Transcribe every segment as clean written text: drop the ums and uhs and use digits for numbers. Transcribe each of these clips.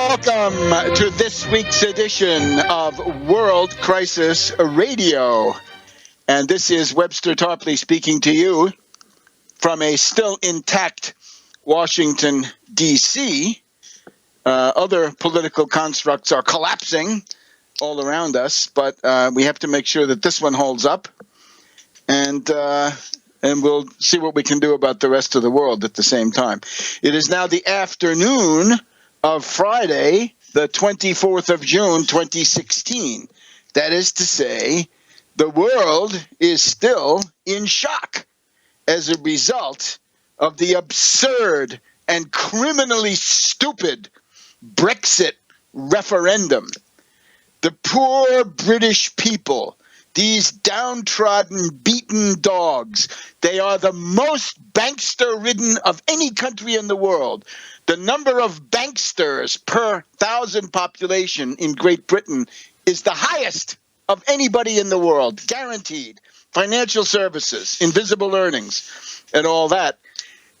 Welcome to this week's edition of World Crisis Radio. And this is Webster Tarpley speaking to you from a still intact Washington, D.C. Other political constructs are collapsing all around us, but we have to make sure that this one holds up. And we'll see what we can do about the rest of the world at the same time. It is now the afternoon of Friday, the 24th of June, 2016. That is to say, the world is still in shock as a result of the absurd and criminally stupid Brexit referendum. The poor British people, these downtrodden, beaten dogs, they are the most bankster-ridden of any country in the world. The number of banksters per 1,000 population in Great Britain is the highest of anybody in the world, guaranteed. Financial services, invisible earnings, and all that.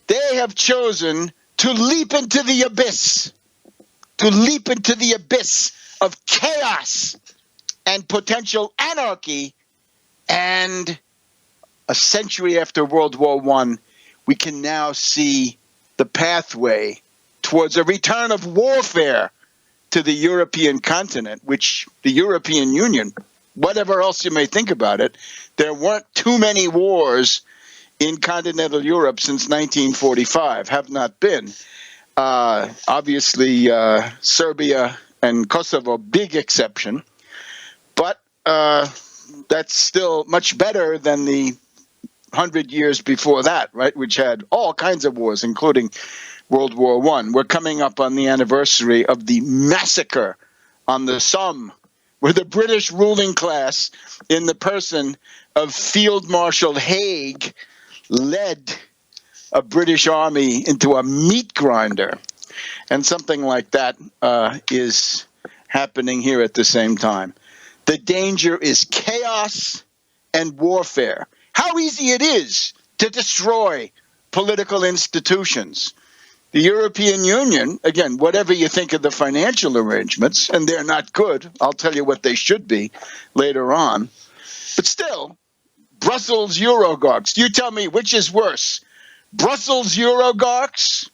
They have chosen to leap into the abyss, of chaos and potential anarchy. And a century after World War I, we can now see the pathway towards a return of warfare to the European continent, which the European Union, whatever else you may think about it, there weren't too many wars in continental Europe since 1945, have not been. Obviously, Serbia and Kosovo, big exception, but that's still much better than the 100 years before that, right, which had all kinds of wars, including World War I. We're coming up on the anniversary of the massacre on the Somme, where the British ruling class, in the person of Field Marshal Haig, led a British army into a meat grinder. And something like that is happening here at the same time. The danger is chaos and warfare. How easy it is to destroy political institutions. The European Union, again, whatever you think of the financial arrangements, and they're not good, I'll tell you what they should be later on, but still, Brussels Eurogorks. You tell me which is worse, Brussels Eurogorks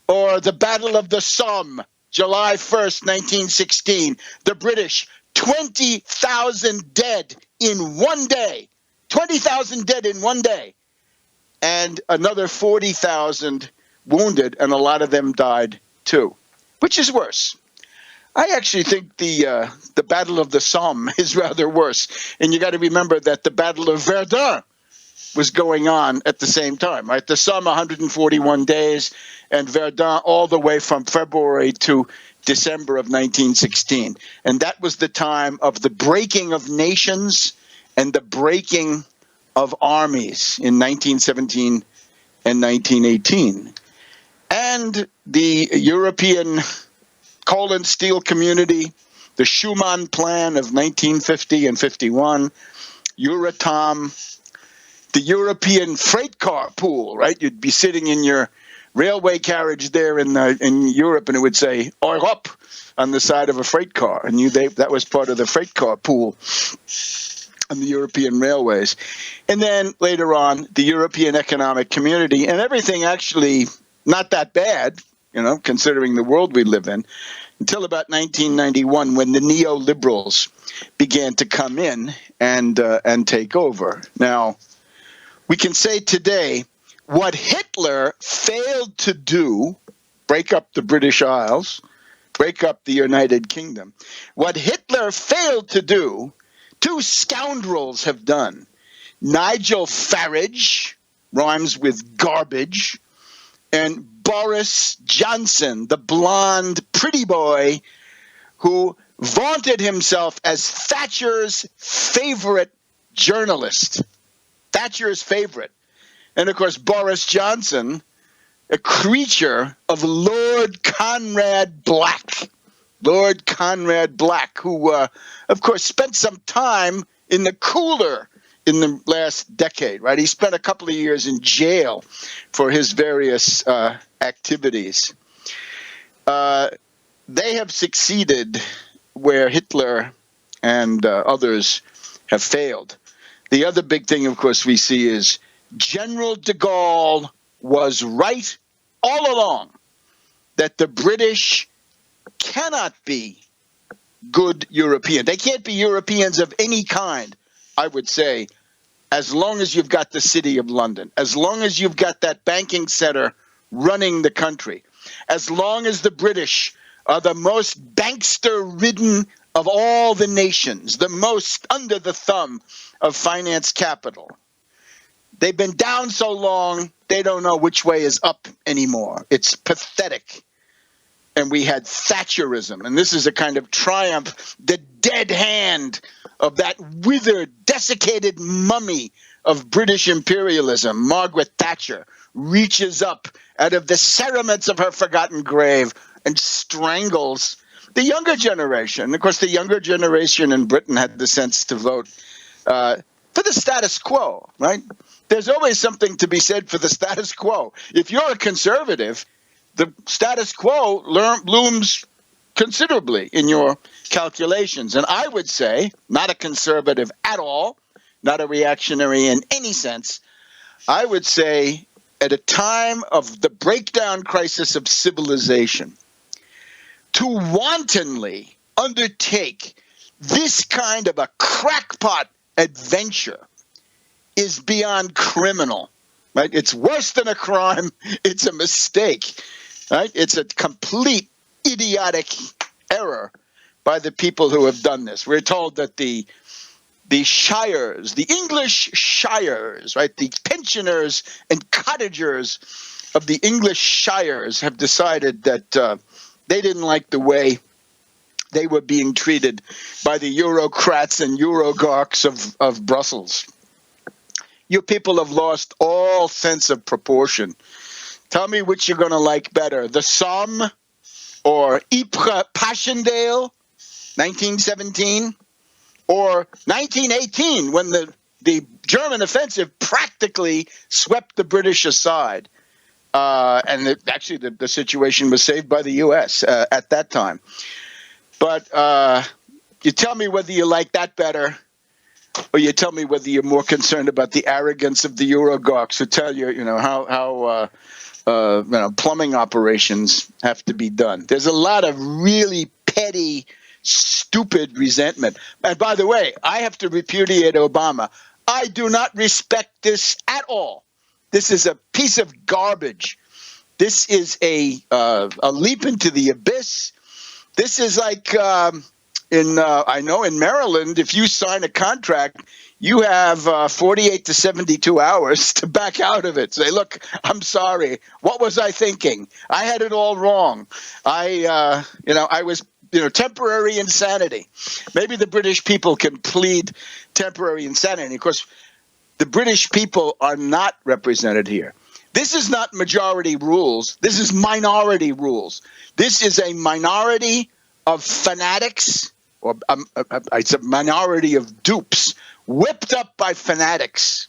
or the Battle of the Somme, July 1st, 1916. The British, 20,000 dead in one day. 20,000 dead in one day. And another 40,000 wounded, and a lot of them died too. Which is worse? I actually think the Battle of the Somme is rather worse. And you got to remember that the Battle of Verdun was going on at the same time, right? The Somme 141 days, and Verdun all the way from February to December of 1916. And that was the time of the breaking of nations and the breaking of armies in 1917 and 1918. And the European coal and steel community, the Schuman Plan of 1950 and 51, Euratom, the European freight car pool, right? You'd be sitting in your railway carriage there in Europe, and it would say Europe on the side of a freight car, and that was part of the freight car pool on the European railways. And then later on, the European Economic Community, and everything actually not that bad, considering the world we live in, until about 1991, when the neoliberals began to come in and take over. Now, we can say today what Hitler failed to do, break up the British Isles, break up the United Kingdom, what Hitler failed to do, two scoundrels have done. Nigel Farage, rhymes with garbage, and Boris Johnson, the blonde pretty boy who vaunted himself as Thatcher's favorite journalist. Thatcher's favorite. And of course, Boris Johnson, a creature of Lord Conrad Black. Lord Conrad Black, who, of course, spent some time in the cooler in the last decade, right? He spent a couple of years in jail for his various activities. they have succeeded where Hitler and others have failed. The other big thing, of course, we see is General de Gaulle was right all along that the British cannot be good European. They can't be Europeans of any kind, I would say, as long as you've got the City of London, as long as you've got that banking center running the country, as long as the British are the most bankster-ridden of all the nations, the most under the thumb of finance capital. They've been down so long, they don't know which way is up anymore. It's pathetic. And we had Thatcherism, and this is a kind of triumph, the dead hand of that withered, desiccated mummy of British imperialism. Margaret Thatcher reaches up out of the cerements of her forgotten grave and strangles the younger generation. Of course, the younger generation in Britain had the sense to vote for the status quo, right? There's always something to be said for the status quo. If you're a conservative, the status quo looms considerably in your calculations. And I would say, not a conservative at all, not a reactionary in any sense, I would say at a time of the breakdown crisis of civilization, to wantonly undertake this kind of a crackpot adventure is beyond criminal, right? It's worse than a crime. It's a mistake, right? It's a complete idiotic error by the people who have done this. We're told that the shires, the English shires, right, the pensioners and cottagers of the English shires have decided that they didn't like the way they were being treated by the Eurocrats and Eurogawks of Brussels. You people have lost all sense of proportion. Tell me which you're going to like better, the Somme or Ypres Passchendaele, 1917, or 1918, when the German offensive practically swept the British aside. And actually, the situation was saved by the U.S. At that time. But you tell me whether you like that better, or you tell me whether you're more concerned about the arrogance of the Eurogawks who tell you, how plumbing operations have to be done. There's a lot of really petty, stupid resentment. And by the way, I have to repudiate Obama. I do not respect this at all. This is a piece of garbage. This is a leap into the abyss. This is like I know in Maryland, if you sign a contract, you have 48 to 72 hours to back out of it. Say, look, I'm sorry. What was I thinking? I had it all wrong. I was temporary insanity. Maybe the British people can plead temporary insanity. Of course, the British people are not represented here. This is not majority rules. This is minority rules. This is a minority of fanatics, or it's a minority of dupes, whipped up by fanatics.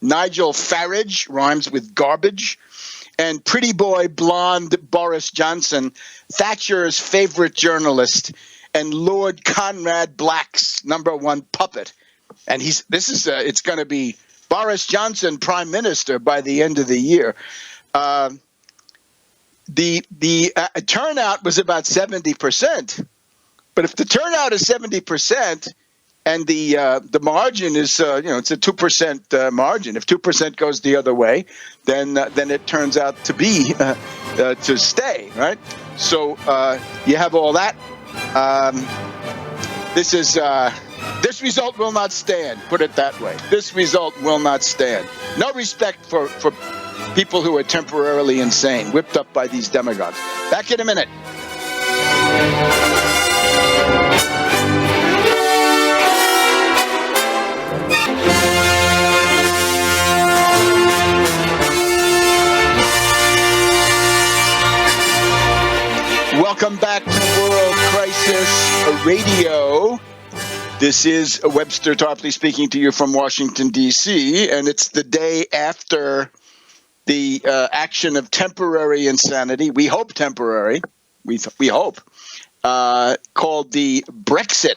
Nigel Farage rhymes with garbage, and pretty boy blonde Boris Johnson, Thatcher's favorite journalist, and Lord Conrad Black's #1 puppet. And it's going to be Boris Johnson prime minister by the end of the year. The turnout was about 70%, but if the turnout is 70% and the margin is it's a 2% margin, if 2% goes the other way, then it turns out to be to stay, right? So you have all that. This result will not stand. Put it that way. This result will not stand. No respect for people who are temporarily insane, whipped up by these demagogues. Back in a minute. Welcome back to World Crisis Radio. This is Webster Tarpley speaking to you from Washington, D.C., and it's the day after the action of temporary insanity. We hope temporary. we hope, called the Brexit,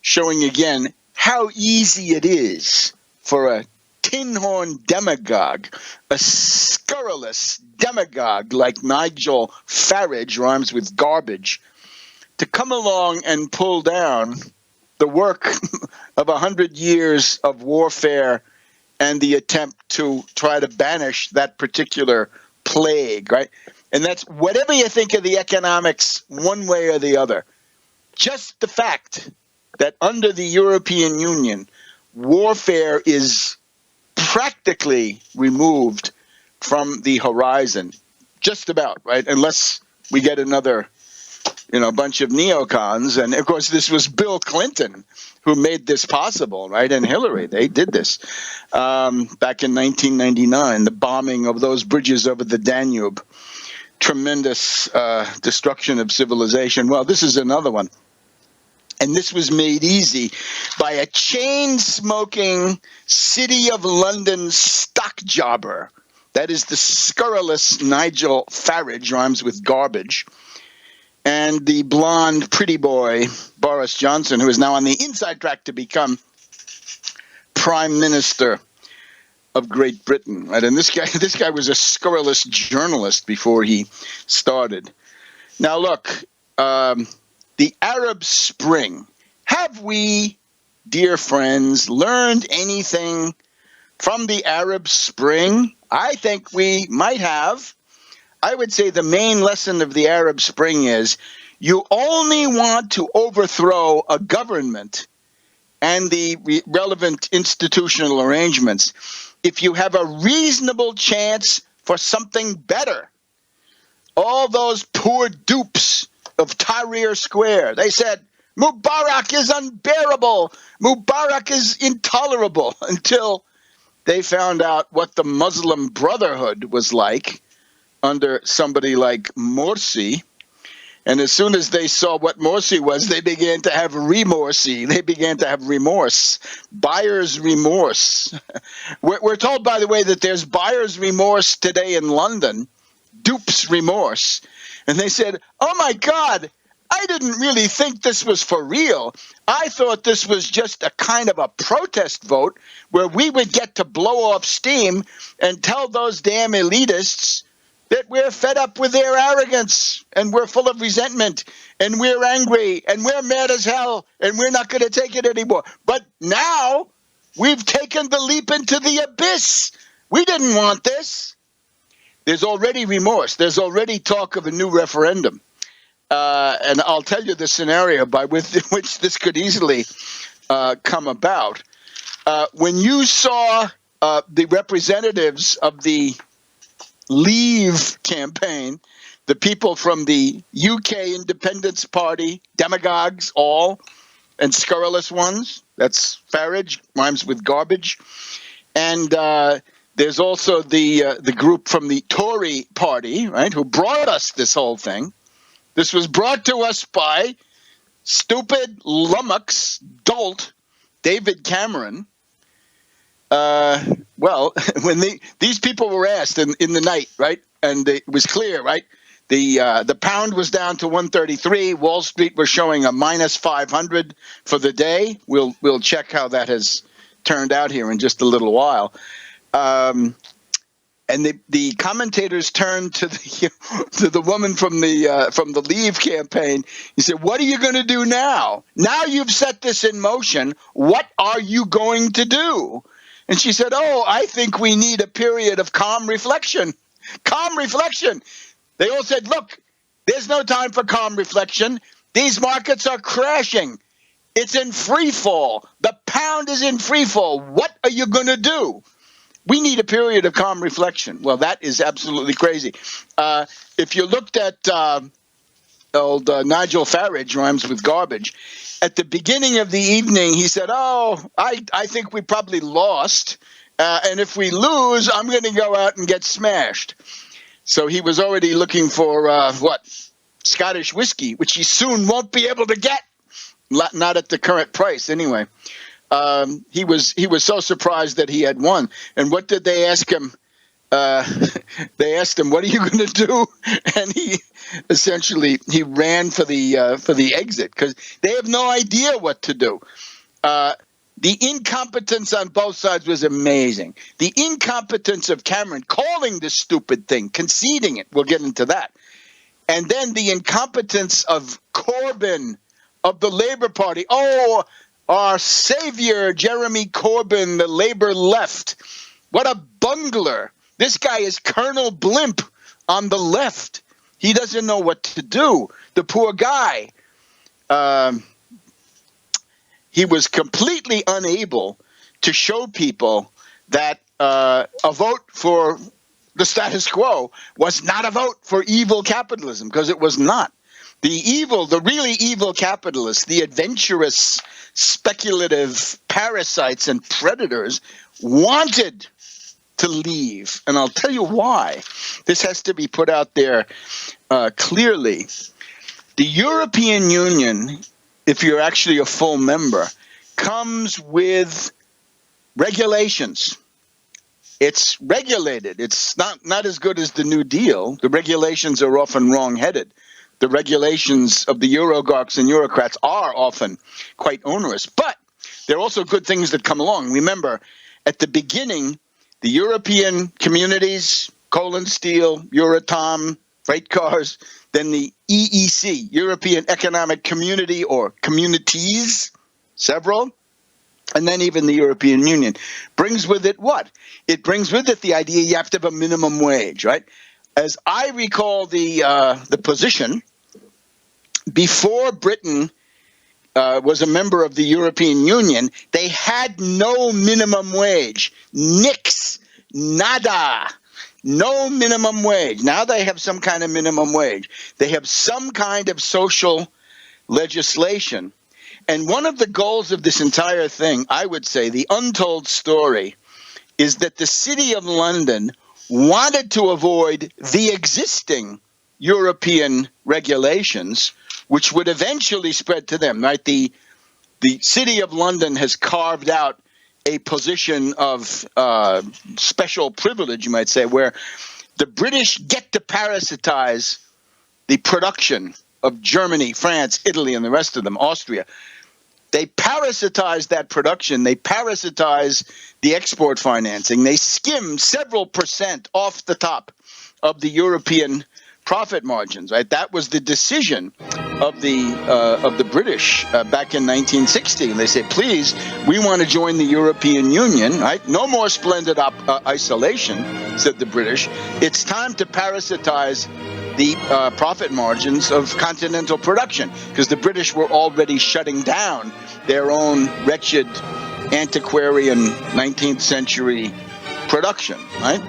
showing again how easy it is for a tin-horn demagogue, a scurrilous demagogue like Nigel Farage, rhymes with garbage, to come along and pull down the work of 100 years of warfare and the attempt to try to banish that particular plague, right? And that's whatever you think of the economics, one way or the other. Just the fact that under the European Union, warfare is practically removed from the horizon, just about, right? Unless we get another, bunch of neocons. And of course, this was Bill Clinton who made this possible, right? And Hillary, they did this back in 1999, the bombing of those bridges over the Danube. Tremendous destruction of civilization. Well, this is another one. And this was made easy by a chain-smoking City of London stock jobber. That is the scurrilous Nigel Farage, rhymes with garbage. And the blonde pretty boy, Boris Johnson, who is now on the inside track to become Prime Minister of Great Britain. Right? And this guy was a scurrilous journalist before he started. Now, look, the Arab Spring. Have we, dear friends, learned anything from the Arab Spring? I think we might have. I would say the main lesson of the Arab Spring is you only want to overthrow a government and the relevant institutional arrangements if you have a reasonable chance for something better. All those poor dupes of Tahrir Square, they said, Mubarak is unbearable, Mubarak is intolerable, until they found out what the Muslim Brotherhood was like under somebody like Morsi. And as soon as they saw what Morsi was, they began to have remorse. They began to have remorse, buyer's remorse. We're told, by the way, that there's buyer's remorse today in London, dupe's remorse. And they said, oh, my God, I didn't really think this was for real. I thought this was just a kind of a protest vote where we would get to blow off steam and tell those damn elitists that we're fed up with their arrogance and we're full of resentment and we're angry and we're mad as hell and we're not going to take it anymore. But now we've taken the leap into the abyss. We didn't want this. There's already remorse. There's already talk of a new referendum. And I'll tell you the scenario by which this could easily come about. When you saw the representatives of the Leave campaign, the people from the UK Independence Party, demagogues all, and scurrilous ones, that's Farage, rhymes with garbage. And there's also the group from the Tory party, right, who brought us this whole thing. This was brought to us by stupid lummox dolt David Cameron. Well, when these people were asked in the night, right, and it was clear, right, the pound was down to 133. Wall Street was showing a minus 500 for the day. We'll check how that has turned out here in just a little while. And the commentators turned to the woman from the Leave campaign. He said, "What are you going to do now? Now you've set this in motion. What are you going to do?" And she said, "Oh, I think we need a period of calm reflection." Calm reflection. They all said, "Look, there's no time for calm reflection. These markets are crashing. It's in free fall. The pound is in free fall. What are you going to do? We need a period of calm reflection." Well, that is absolutely crazy. If you looked at old Nigel Farage, rhymes with garbage, at the beginning of the evening, he said, "Oh, I think we probably lost. And if we lose, I'm going to go out and get smashed." So he was already looking for, Scottish whiskey, which he soon won't be able to get. Not at the current price, anyway. He was so surprised that he had won. And what did they ask him they asked him, "What are you going to do?" And he ran for the exit because they have no idea what to do. The incompetence on both sides was amazing. The incompetence of Cameron calling this stupid thing, conceding it. We'll get into that. And then the incompetence of Corbyn, of the Labour Party. Oh, our savior, Jeremy Corbyn, the Labour left. What a bungler. This guy is Colonel Blimp on the left. He doesn't know what to do. The poor guy. He was completely unable to show people that a vote for the status quo was not a vote for evil capitalism, because it was not. The really evil capitalists, the adventurous, speculative parasites and predators wanted to leave. And I'll tell you why. This has to be put out there clearly. The European Union, if you're actually a full member, comes with regulations. It's regulated. It's not as good as the New Deal. The regulations are often wrong-headed. The regulations of the Eurogocks and Eurocrats are often quite onerous. But there are also good things that come along. Remember, at the beginning, the European communities, coal and steel, Euratom, freight cars, then the EEC, European Economic Community or communities, several, and then even the European Union, brings with it what? It brings with it the idea you have to have a minimum wage, right? As I recall the position, before Britain was a member of the European Union, they had no minimum wage. Nix, nada. No minimum wage. Now they have some kind of minimum wage. They have some kind of social legislation. And one of the goals of this entire thing, I would say, the untold story, is that the City of London wanted to avoid the existing European regulations, which would eventually spread to them, right? The City of London has carved out a position of special privilege, you might say, where the British get to parasitize the production of Germany, France, Italy, and the rest of them, Austria. They parasitize that production. They parasitize the export financing. They skim several percent off the top of the European profit margins, right? That was the decision of the British back in 1960. And they said, please, we want to join the European Union, right? No more splendid isolation, said the British. It's time to parasitize the profit margins of continental production, because the British were already shutting down their own wretched antiquarian 19th century production, right?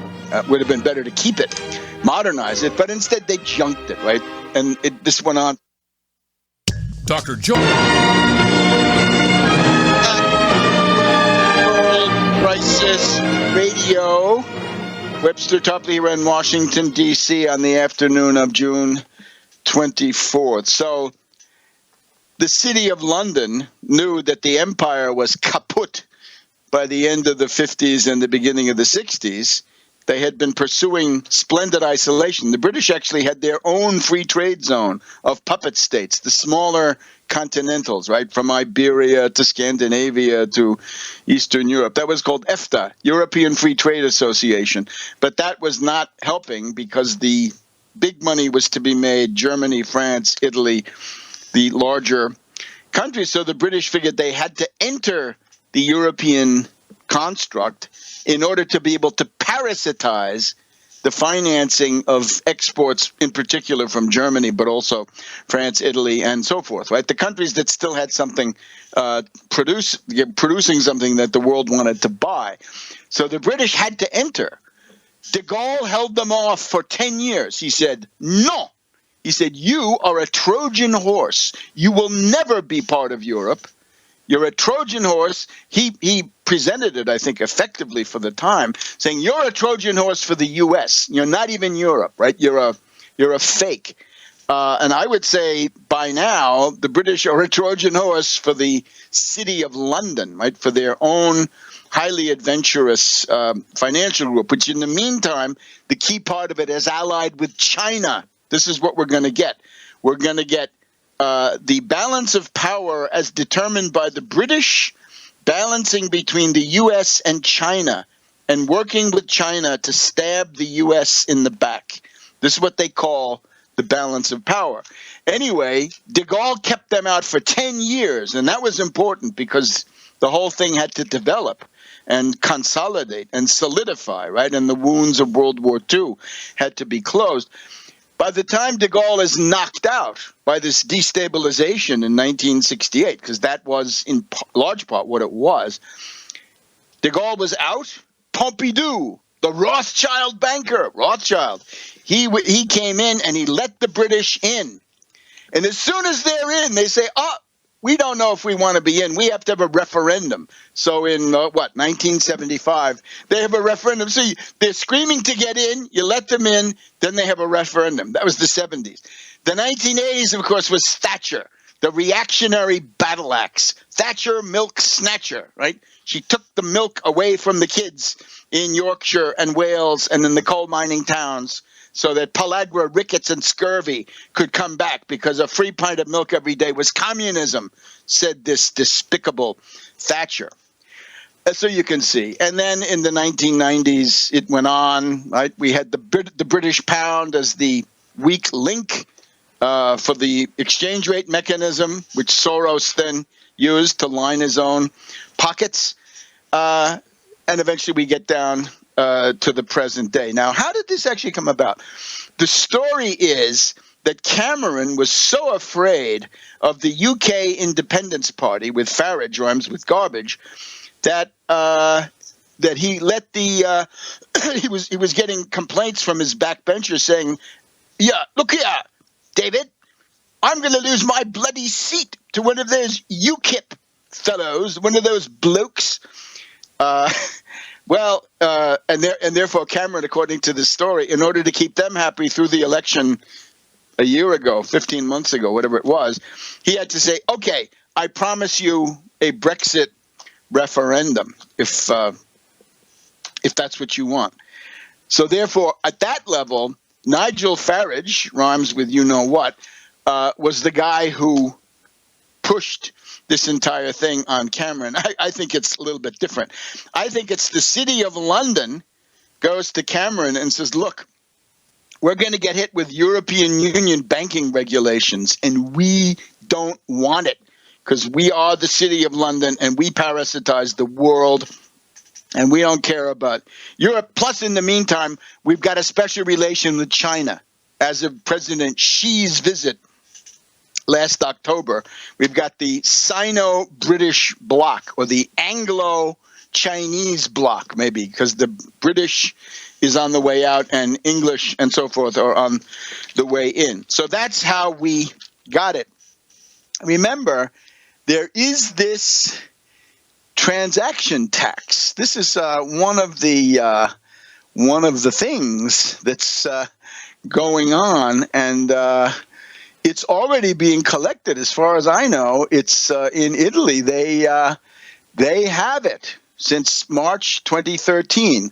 Would have been better to keep it, modernize it, but instead they junked it, right? And this went on. Dr. Joe. World Crisis Radio. Webster Tarpley here in Washington, D.C. on the afternoon of June 24th. So the City of London knew that the empire was kaput by the end of the 50s and the beginning of the 60s. They had been pursuing splendid isolation. The British actually had their own free trade zone of puppet states, the smaller continentals, right, from Iberia to Scandinavia to Eastern Europe. That was called EFTA, European Free Trade Association. But that was not helping because the big money was to be made, Germany, France, Italy, the larger countries. So the British figured they had to enter the European construct in order to be able to parasitize the financing of exports, in particular from Germany, but also France, Italy, and so forth, right? The countries that still had something producing something that the world wanted to buy. So the British had to enter. De Gaulle held them off for 10 years. He said, no. He said, you are a Trojan horse. You will never be part of Europe. You're a Trojan horse. He presented it, I think, effectively for the time, saying you're a Trojan horse for the U.S. You're not even Europe, right? You're a fake. And I would say by now the British are a Trojan horse for the City of London, right, for their own highly adventurous financial group, which in the meantime, the key part of it is allied with China. This is what we're going to get. We're going to get the balance of power as determined by the British balancing between the U.S. and China and working with China to stab the U.S. in the back. This is what they call the balance of power. Anyway, de Gaulle kept them out for 10 years, and that was important because the whole thing had to develop and consolidate and solidify, right? And the wounds of World War II had to be closed. By the time de Gaulle is knocked out by this destabilization in 1968, because that was in large part what it was, de Gaulle was out. Pompidou, the Rothschild banker, he came in and he let the British in. And as soon as they're in, they say, oh, we don't know if we want to be in. We have to have a referendum. So in, 1975, they have a referendum. So they're screaming to get in. You let them in. Then they have a referendum. That was the 70s. The 1980s, of course, was Thatcher, the reactionary battle axe. Thatcher, milk snatcher, right? She took the milk away from the kids in Yorkshire and Wales and in the coal mining towns, so that pellagra, rickets, and scurvy could come back because a free pint of milk every day was communism, said this despicable Thatcher. So you can see. And then in the 1990s, it went on, right? We had the British pound as the weak link for the exchange rate mechanism, which Soros then used to line his own pockets. And eventually we get down to the present day. Now, how did this actually come about? The story is that Cameron was so afraid of the UK Independence Party with Farage, rhymes with garbage, that he let the he was getting complaints from his backbenchers saying, "Yeah, look here, David, I'm going to lose my bloody seat to one of those UKIP fellows, one of those blokes." And therefore Cameron, according to the story, in order to keep them happy through the election a year ago, 15 months ago, whatever it was, he had to say, okay, I promise you a Brexit referendum if that's what you want. So therefore, at that level, Nigel Farage, rhymes with you know what, was the guy who pushed this entire thing on Cameron. I think it's a little bit different. I think it's the City of London goes to Cameron and says, look, we're going to get hit with European Union banking regulations, and we don't want it because we are the City of London and we parasitize the world and we don't care about Europe. Plus, in the meantime, we've got a special relation with China. As of President Xi's visit last October, we've got the Sino-British bloc, or the Anglo-Chinese bloc, maybe, because the British is on the way out and English and so forth are on the way in. So that's how we got it. Remember, there is this transaction tax. This is one of the things that's going on, and it's already being collected. As far as I know, it's in Italy. They have it since March 2013.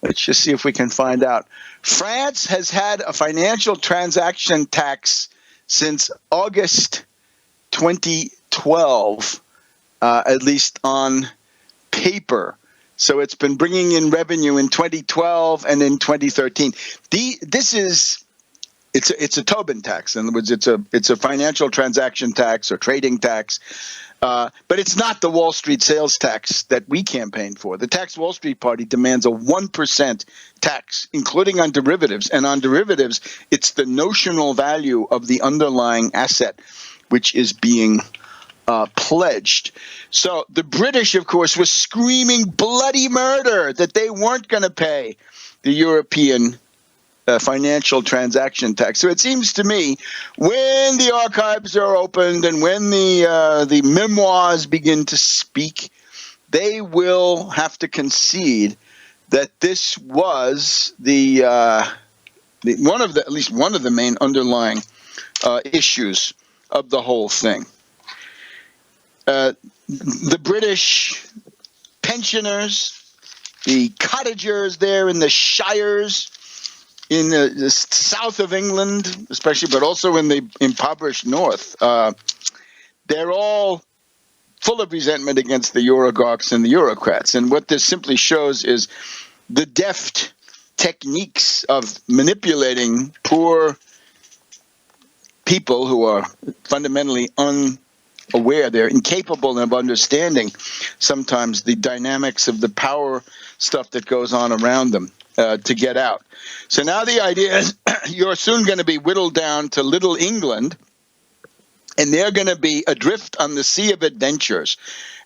Let's just see if we can find out. France has had a financial transaction tax since August 2012, at least on paper. So it's been bringing in revenue in 2012 and in 2013. It's a Tobin tax. In other words, it's a financial transaction tax or trading tax, but it's not the Wall Street sales tax that we campaign for. The Tax Wall Street Party demands a 1% tax, including on derivatives. And on derivatives, it's the notional value of the underlying asset, which is being pledged. So the British, of course, were screaming bloody murder that they weren't going to pay the European financial transaction tax. So it seems to me, when the archives are opened and when the memoirs begin to speak, they will have to concede that this was at least one of the main underlying issues of the whole thing. The British pensioners, the cottagers there in the shires, in the south of England, especially, but also in the impoverished north, they're all full of resentment against the oligarchs and the bureaucrats. And what this simply shows is the deft techniques of manipulating poor people who are fundamentally unaware. They're incapable of understanding sometimes the dynamics of the power stuff that goes on around them to get out. So now the idea is you're soon going to be whittled down to little England, and they're going to be adrift on the sea of adventures,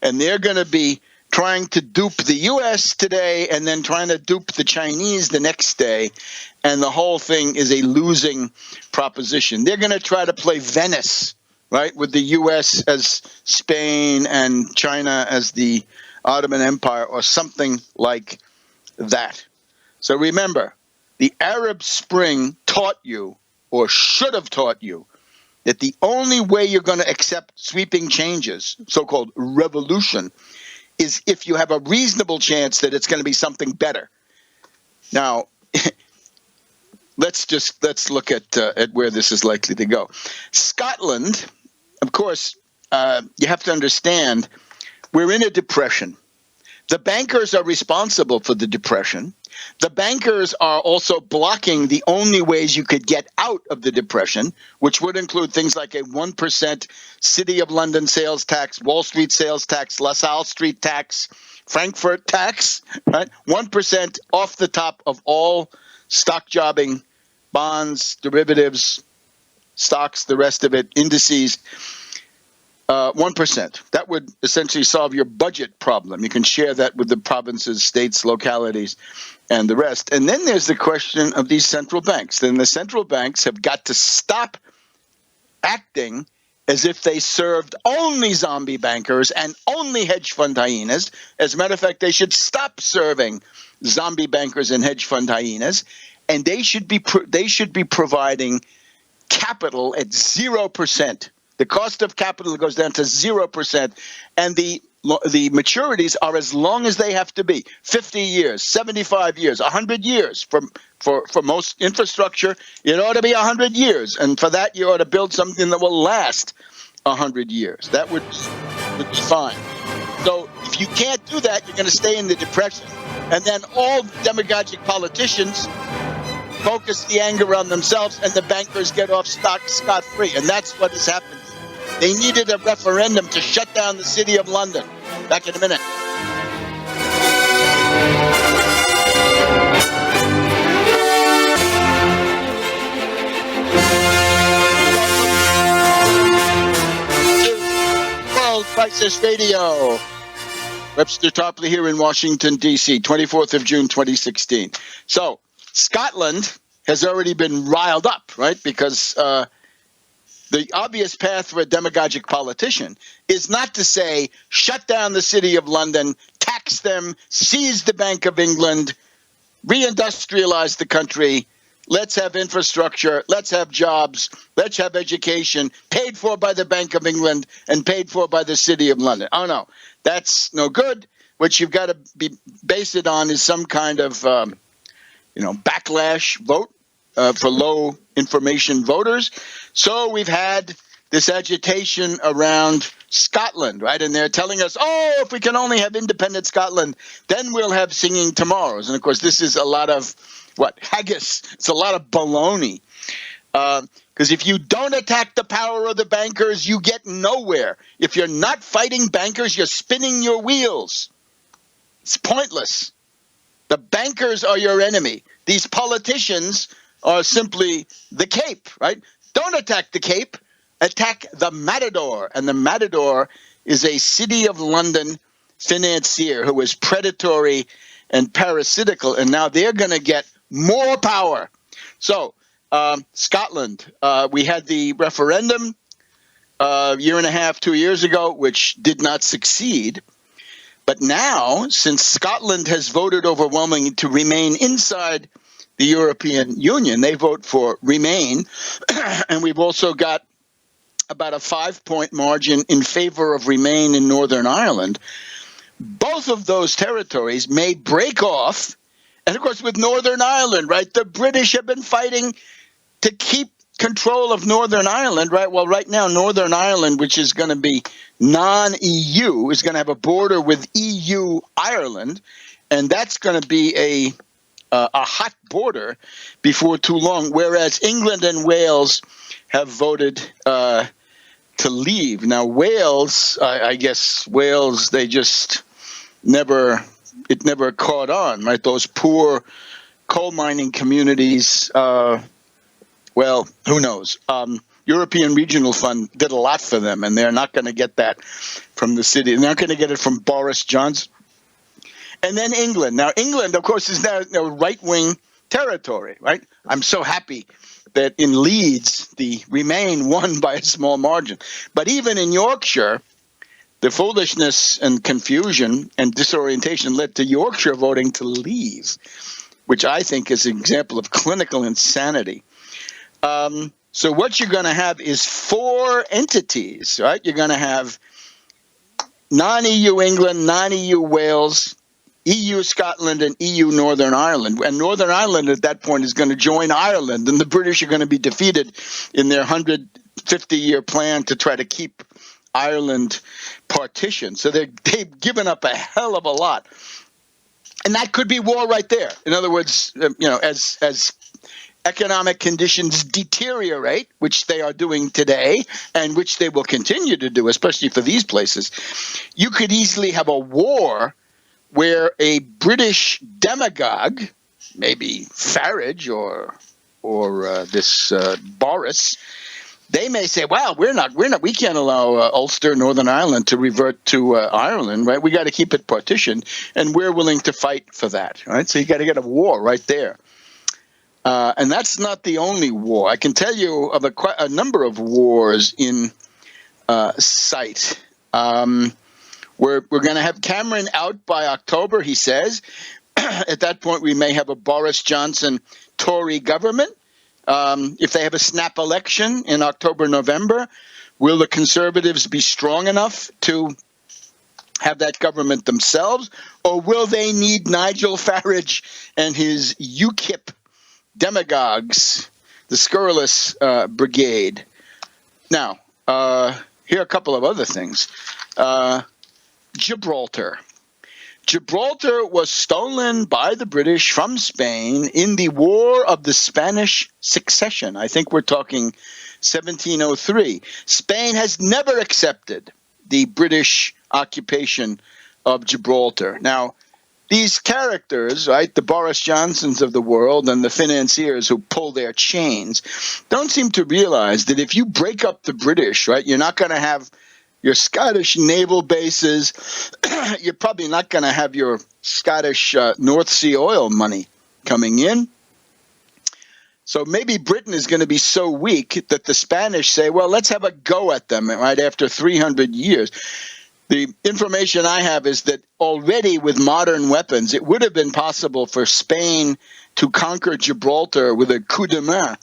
and they're going to be trying to dupe the U.S. today and then trying to dupe the Chinese the next day, and the whole thing is a losing proposition. They're going to try to play Venice, right, with the U.S. as Spain and China as the Ottoman Empire or something like that. So remember, the Arab Spring taught you, or should have taught you, that the only way you're going to accept sweeping changes, so-called revolution, is if you have a reasonable chance that it's going to be something better. Now, let's look at where this is likely to go. Scotland, of course, you have to understand, we're in a depression. The bankers are responsible for the depression. The bankers are also blocking the only ways you could get out of the depression, which would include things like a 1% City of London sales tax, Wall Street sales tax, LaSalle Street tax, Frankfurt tax, right? 1% off the top of all stock jobbing, bonds, derivatives, stocks, the rest of it, indices. 1%. That would essentially solve your budget problem. You can share that with the provinces, states, localities, and the rest. And then there's the question of these central banks. Then the central banks have got to stop acting as if they served only zombie bankers and only hedge fund hyenas. As a matter of fact, they should stop serving zombie bankers and hedge fund hyenas, and they should be providing capital at 0%. The cost of capital goes down to 0%, and the maturities are as long as they have to be: 50 years, 75 years, 100 years. For most infrastructure, it ought to be 100 years, and for that, you ought to build something that will last 100 years. That would be fine. So if you can't do that, you're going to stay in the depression, and then all demagogic politicians focus the anger on themselves, and the bankers get off scot-free, and that's what has happened. They needed a referendum to shut down the City of London. Back in a minute. World Crisis Radio. Webster Tarpley here in Washington, D.C., 24th of June, 2016. So, Scotland has already been riled up, right? Because the obvious path for a demagogic politician is not to say, shut down the City of London, tax them, seize the Bank of England, reindustrialize the country, let's have infrastructure, let's have jobs, let's have education, paid for by the Bank of England and paid for by the City of London. Oh, no, that's no good. What you've got to base it on is some kind of backlash vote for low information voters. So we've had this agitation around Scotland, right? And they're telling us, oh, if we can only have independent Scotland, then we'll have singing tomorrows. And of course, this is a lot of haggis. It's a lot of baloney. Because if you don't attack the power of the bankers, you get nowhere. If you're not fighting bankers, you're spinning your wheels. It's pointless. The bankers are your enemy. These politicians are simply the Cape, right? Don't attack the Cape. Attack the Matador. And the Matador is a City of London financier who is predatory and parasitical, and now they're going to get more power. So, Scotland, we had the referendum a year and a half, 2 years ago, which did not succeed. But now, since Scotland has voted overwhelmingly to remain inside the European Union. They vote for Remain. And we've also got about a 5-point margin in favor of Remain in Northern Ireland. Both of those territories may break off. And of course, with Northern Ireland, right, the British have been fighting to keep control of Northern Ireland, right? Well, right now, Northern Ireland, which is going to be non-EU, is going to have a border with EU Ireland. And that's going to be a hot border before too long, whereas England and Wales have voted to leave. Now, Wales, I guess Wales, they just it never caught on, right? Those poor coal mining communities, well, who knows? European Regional Fund did a lot for them, and they're not going to get that from the city. They're not going to get it from Boris Johnson. And then England. Now, England, of course, is now right-wing territory, right? I'm so happy that in Leeds, the Remain won by a small margin. But even in Yorkshire, the foolishness and confusion and disorientation led to Yorkshire voting to leave, which I think is an example of clinical insanity. So what you're going to have is 4 entities, right? You're going to have non-EU England, non-EU Wales, EU Scotland, and EU Northern Ireland. And Northern Ireland at that point is going to join Ireland, and the British are going to be defeated in their 150-year plan to try to keep Ireland partitioned. So they've given up a hell of a lot. And that could be war right there. In other words, as economic conditions deteriorate, which they are doing today, and which they will continue to do, especially for these places, you could easily have a war where a British demagogue, maybe Farage or this Boris, they may say, "Wow, we can't allow Ulster, Northern Ireland, to revert to Ireland, right? We got to keep it partitioned, and we're willing to fight for that, right?" So you got to get a war right there, and that's not the only war. I can tell you of a number of wars in sight. We're going to have Cameron out by October, he says. At that point, we may have a Boris Johnson Tory government. If they have a snap election in October, November, will the Conservatives be strong enough to have that government themselves? Or will they need Nigel Farage and his UKIP demagogues, the scurrilous brigade? Now, here are a couple of other things. Gibraltar. Gibraltar was stolen by the British from Spain in the War of the Spanish Succession. I think we're talking 1703. Spain has never accepted the British occupation of Gibraltar. Now, these characters, right, the Boris Johnsons of the world and the financiers who pull their chains, don't seem to realize that if you break up the British, right, you're not going to have your Scottish naval bases. You're probably not going to have your Scottish North Sea oil money coming in. So maybe Britain is going to be so weak that the Spanish say, well, let's have a go at them, right, after 300 years. The information I have is that already with modern weapons, it would have been possible for Spain to conquer Gibraltar with a coup de main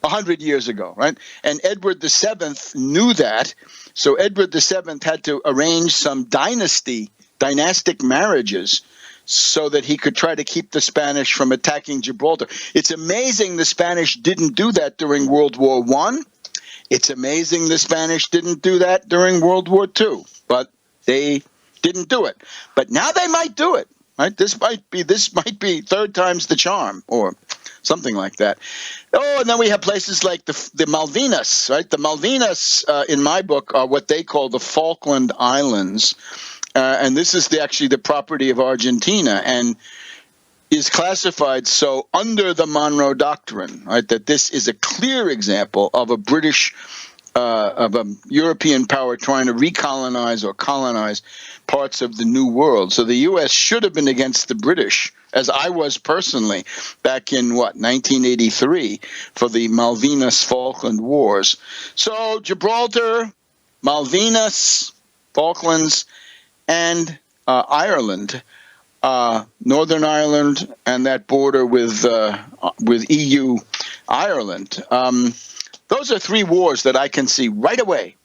100 years ago, right? And Edward VII knew that. So Edward VII had to arrange some dynastic marriages so that he could try to keep the Spanish from attacking Gibraltar. It's amazing the Spanish didn't do that during World War I. It's amazing the Spanish didn't do that during World War II, but they didn't do it. But now they might do it, right? This might be third time's the charm, or something like that. Oh, and then we have places like the Malvinas, right? The Malvinas, in my book, are what they call the Falkland Islands. And this is actually the property of Argentina and is classified so under the Monroe Doctrine, right, that this is a clear example of a European power trying to recolonize or colonize parts of the New World. So the U.S. should have been against the British, as I was personally, back in, 1983, for the Malvinas-Falkland Wars. So Gibraltar, Malvinas, Falklands, and Ireland Northern Ireland and that border with EU Ireland. Those are three wars that I can see right away.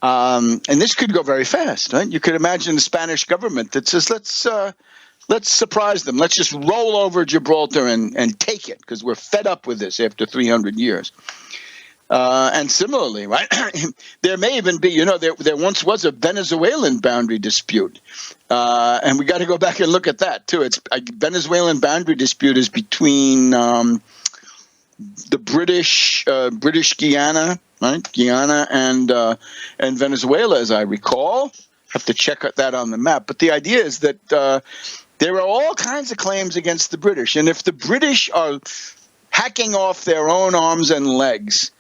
And this could go very fast, right? You could imagine the Spanish government that says, let's surprise them. Let's just roll over Gibraltar and take it because we're fed up with this after 300 years. And similarly, right, there may even be, there once was a Venezuelan boundary dispute. And we got to go back and look at that, too. It's a Venezuelan boundary dispute is between the British Guyana, right, Guyana and Venezuela, as I recall. Have to check that on the map. But the idea is that there are all kinds of claims against the British. And if the British are hacking off their own arms and legs,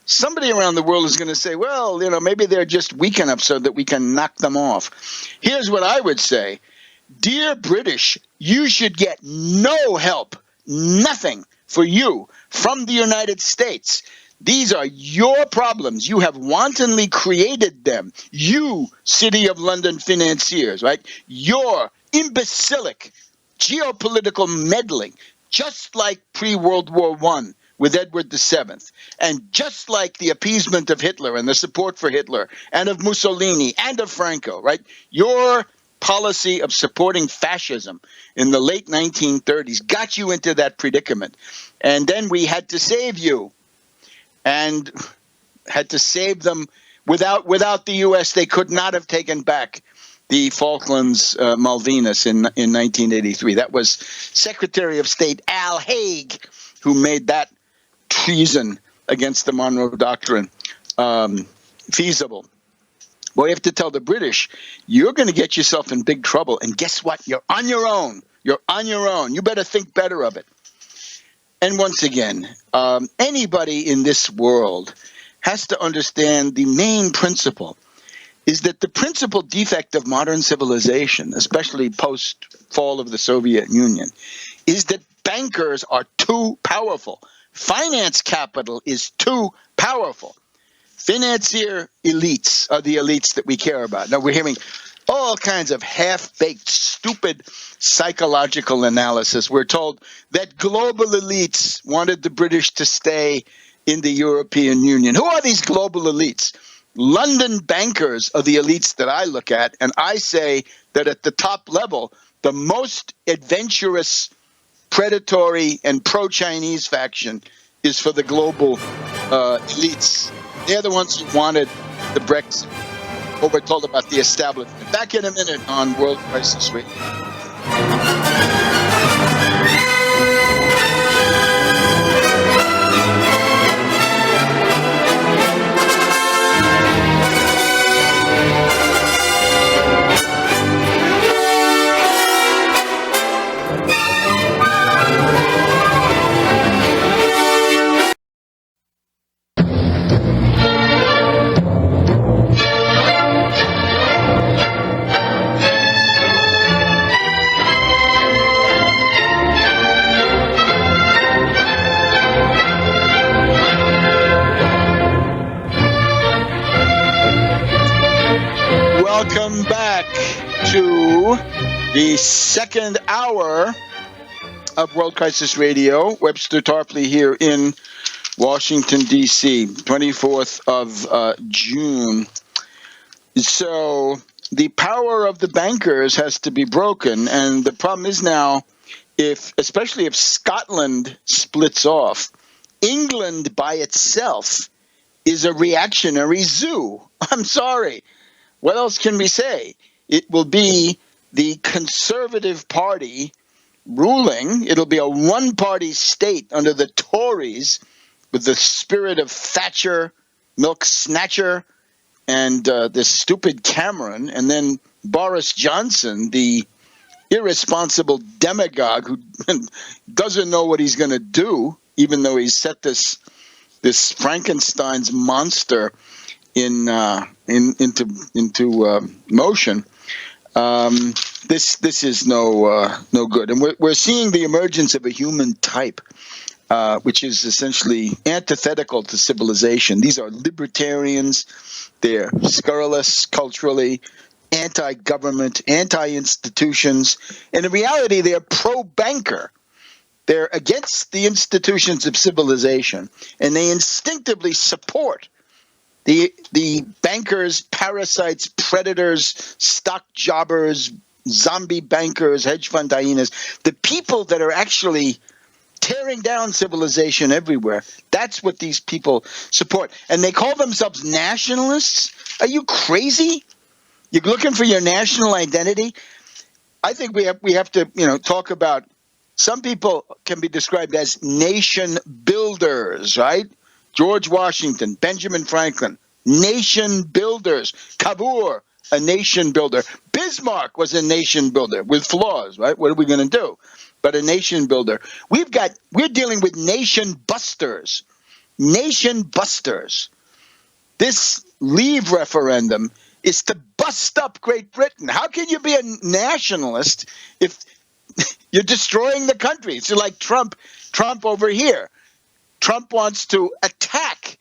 somebody around the world is going to say, well, maybe they're just weak enough so that we can knock them off. Here's what I would say. Dear British, you should get no help, nothing for you from the United States. These are your problems. You have wantonly created them. You, City of London financiers, right? Your imbecilic geopolitical meddling, just like pre-World War I with Edward VII, and just like the appeasement of Hitler and the support for Hitler and of Mussolini and of Franco, right? Your policy of supporting fascism in the late 1930s got you into that predicament. And then we had to save you and had to save them. Without the U.S., they could not have taken back the Falklands, Malvinas in 1983. That was Secretary of State Al Haig who made that treason against the Monroe Doctrine feasible. Well, we have to tell the British, you're going to get yourself in big trouble. And guess what? You're on your own. You're on your own. You better think better of it. And once again, anybody in this world has to understand the main principle is that the principal defect of modern civilization, especially post-fall of the Soviet Union, is that bankers are too powerful. Finance capital is too powerful. Financier elites are the elites that we care about. Now, we're hearing all kinds of half-baked, stupid psychological analysis. We're told that global elites wanted the British to stay in the European Union. Who are these global elites? London bankers are the elites that I look at, and I say that at the top level, the most adventurous, predatory, and pro-Chinese faction is for the global elites. They're the ones who wanted the Brexit. What we're told about the establishment. Back in a minute on World Crisis Radio. Welcome back to the second hour of World Crisis Radio. Webster Tarpley here in Washington, D.C., 24th of June. So the power of the bankers has to be broken. And the problem is now, especially if Scotland splits off, England by itself is a reactionary zoo. I'm sorry. What else can we say? It will be the Conservative Party ruling. It'll be a one-party state under the Tories with the spirit of Thatcher, Milk Snatcher, and this stupid Cameron, and then Boris Johnson, the irresponsible demagogue who doesn't know what he's going to do, even though he's set this Frankenstein's monster into motion. This is no good, and we're seeing the emergence of a human type, which is essentially antithetical to civilization. These are libertarians. They're scurrilous culturally. anti-government, anti-institutions. And in reality, they're pro-banker. They're against the institutions of civilization, and they instinctively support the bankers, parasites, predators, stock jobbers, zombie bankers, hedge fund hyenas, the people that are actually tearing down civilization everywhere. That's what these people support. And they call themselves nationalists. Are you crazy? You're looking for your national identity? I think we have to, talk about, some people can be described as nation builders, right? George Washington, Benjamin Franklin, nation builders. Cavour, a nation builder. Bismarck was a nation builder with flaws, right? What are we going to do? But a nation builder. We're dealing with nation busters. Nation busters. This Leave referendum is to bust up Great Britain. How can you be a nationalist if you're destroying the country? It's like Trump over here. Trump wants to attack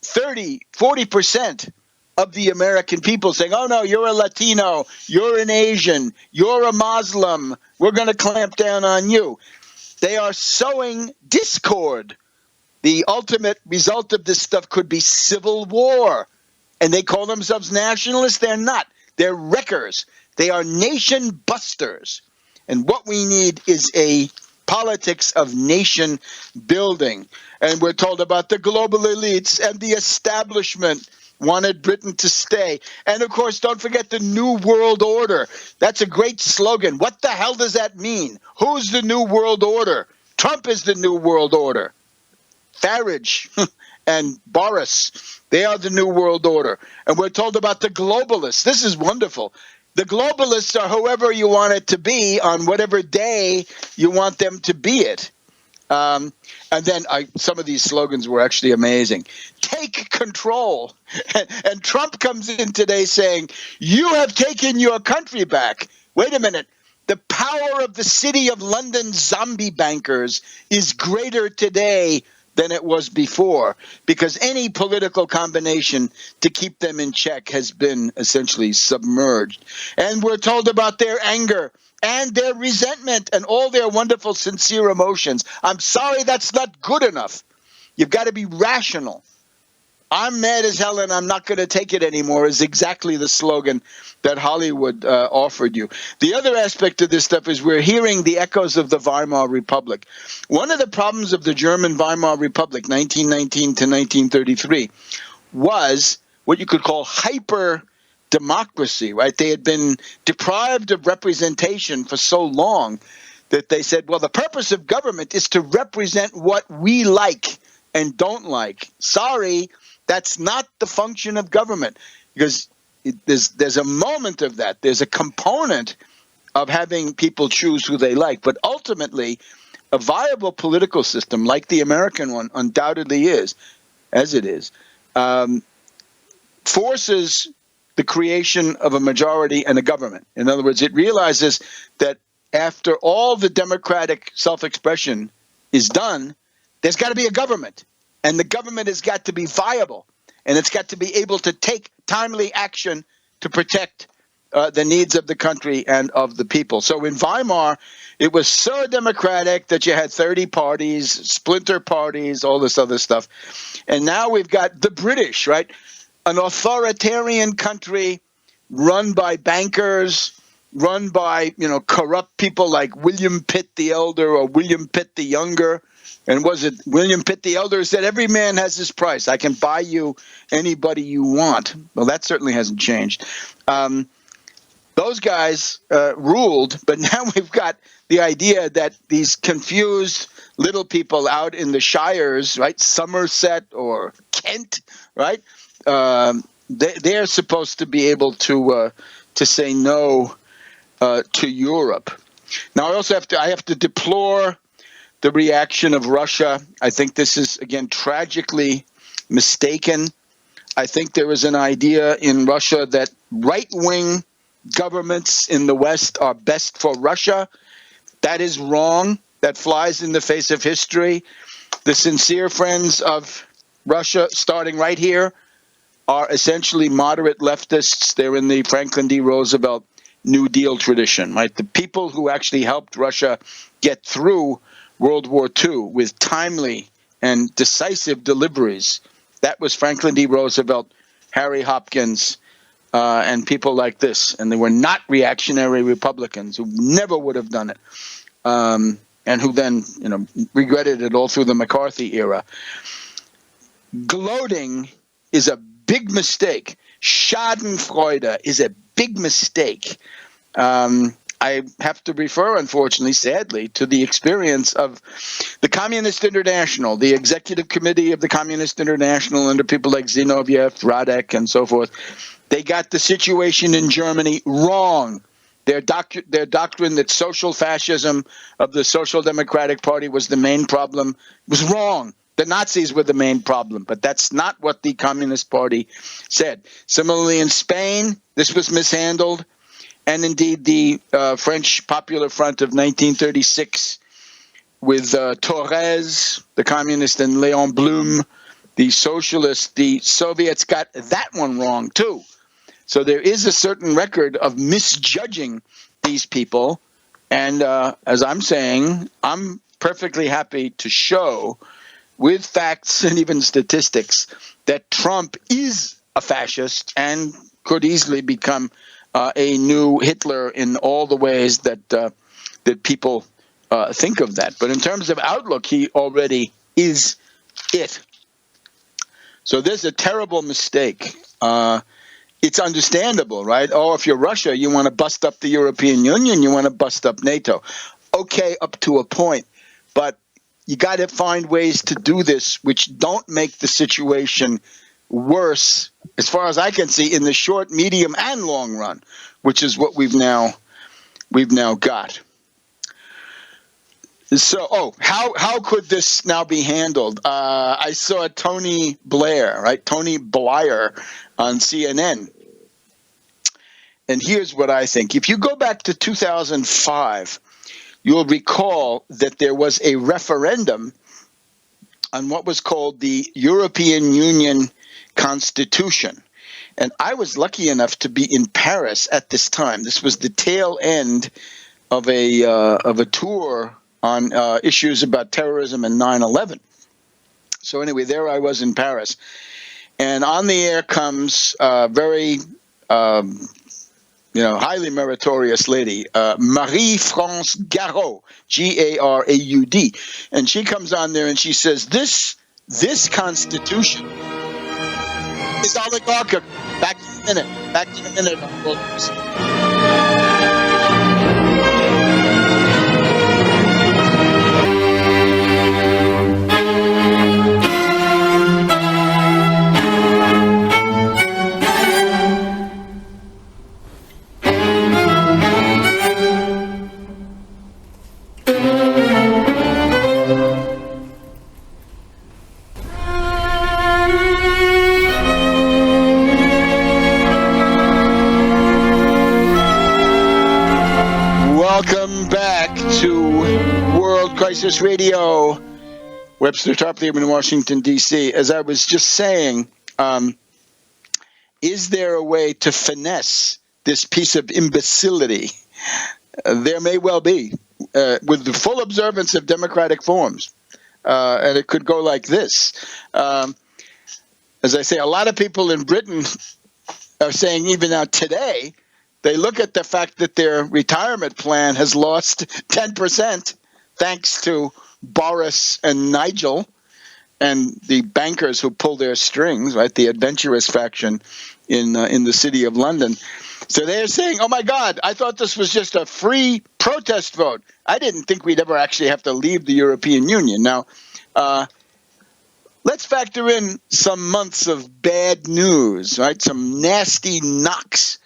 40% of the American people, saying, oh, no, you're a Latino, you're an Asian, you're a Muslim, we're going to clamp down on you. They are sowing discord. The ultimate result of this stuff could be civil war. And they call themselves nationalists. They're not. They're wreckers. They are nation busters. And what we need is a politics of nation building. And we're told about the global elites and the establishment wanted Britain to stay. And of course, don't forget the New World Order. That's a great slogan. What the hell does that mean? Who's the New World Order? Trump is the New World Order. Farage and Boris, they are the New World Order. And we're told about the globalists. This is wonderful. The globalists are whoever you want it to be on whatever day you want them to be it. And then some of these slogans were actually amazing. Take control. And Trump comes in today saying, you have taken your country back. Wait a minute. The power of the City of London zombie bankers is greater today than it was before, because any political combination to keep them in check has been essentially submerged. And we're told about their anger and their resentment and all their wonderful, sincere emotions. I'm sorry, that's not good enough. You've got to be rational. I'm mad as hell and I'm not going to take it anymore is exactly the slogan that Hollywood offered you. The other aspect of this stuff is we're hearing the echoes of the Weimar Republic. One of the problems of the German Weimar Republic, 1919 to 1933, was what you could call hyper democracy, right? They had been deprived of representation for so long that they said, well, the purpose of government is to represent what we like and don't like. Sorry, that's not the function of government, because there's a moment of that. There's a component of having people choose who they like. But ultimately, a viable political system like the American one undoubtedly is, as it is, forces the creation of a majority and a government. In other words, it realizes that after all the democratic self-expression is done, there's got to be a government. And the government has got to be viable, and it's got to be able to take timely action to protect the needs of the country and of the people. So in Weimar, it was so democratic that you had 30 parties, splinter parties, all this other stuff. And now we've got the British, right? An authoritarian country run by bankers, run by, corrupt people like William Pitt the Elder or William Pitt the Younger. And was it William Pitt the Elder said, every man has his price. I can buy you anybody you want. Well, that certainly hasn't changed. Those guys ruled, but now we've got the idea that these confused little people out in the shires, right, Somerset or Kent, right, they're supposed to be able to say no to Europe. Now, I have to deplore the reaction of Russia. I think this is, again, tragically mistaken. I think there is an idea in Russia that right-wing governments in the West are best for Russia. That is wrong. That flies in the face of history. The sincere friends of Russia, starting right here, are essentially moderate leftists. They're in the Franklin D. Roosevelt New Deal tradition, right? The people who actually helped Russia get through World War II with timely and decisive deliveries. That was Franklin D. Roosevelt, Harry Hopkins, and people like this. And they were not reactionary Republicans who never would have done it, and who then, regretted it all through the McCarthy era. Gloating is a big mistake. Schadenfreude is a big mistake. I have to refer, unfortunately, sadly, to the experience of the Communist International, the executive committee of the Communist International under people like Zinoviev, Radek, and so forth. They got the situation in Germany wrong. Their doctrine that social fascism of the Social Democratic Party was the main problem was wrong. The Nazis were the main problem, but that's not what the Communist Party said. Similarly, in Spain, this was mishandled. And indeed, the French Popular Front of 1936 with Torres, the communist, and Léon Blum, the socialist, the Soviets got that one wrong, too. So there is a certain record of misjudging these people. And as I'm saying, I'm perfectly happy to show with facts and even statistics that Trump is a fascist and could easily become a new Hitler in all the ways that that people think of that. But in terms of outlook, he already is it. So there's a terrible mistake. It's understandable, right? Oh, if you're Russia, you want to bust up the European Union, you want to bust up NATO. Okay, up to a point. But you got to find ways to do this which don't make the situation worse, as far as I can see, in the short, medium, and long run, which is what we've now got. So, how could this now be handled? I saw Tony Blair on CNN, and here's what I think. If you go back to 2005, you'll recall that there was a referendum on what was called the European Union Constitution. And I was lucky enough to be in Paris at this time. This was the tail end of a tour on issues about terrorism and 9/11. So anyway, there I was in Paris. And on the air comes a very highly meritorious lady, Marie-France Garot, G-A-R-A-U-D. And she comes on there and she says, this Constitution is oligarchical. Back in a minute. Welcome back to World Crisis Radio. Webster Tarpley in Washington, D.C. As I was just saying, is there a way to finesse this piece of imbecility? There may well be, with the full observance of democratic forms. And it could go like this. As I say, a lot of people in Britain are saying even now today, they look at the fact that their retirement plan has lost 10% thanks to Boris and Nigel and the bankers who pull their strings, right? The adventurous faction in the city of London. So they're saying, oh, my God, I thought this was just a free protest vote. I didn't think we'd ever actually have to leave the European Union. Now, let's factor in some months of bad news, right? Some nasty knocks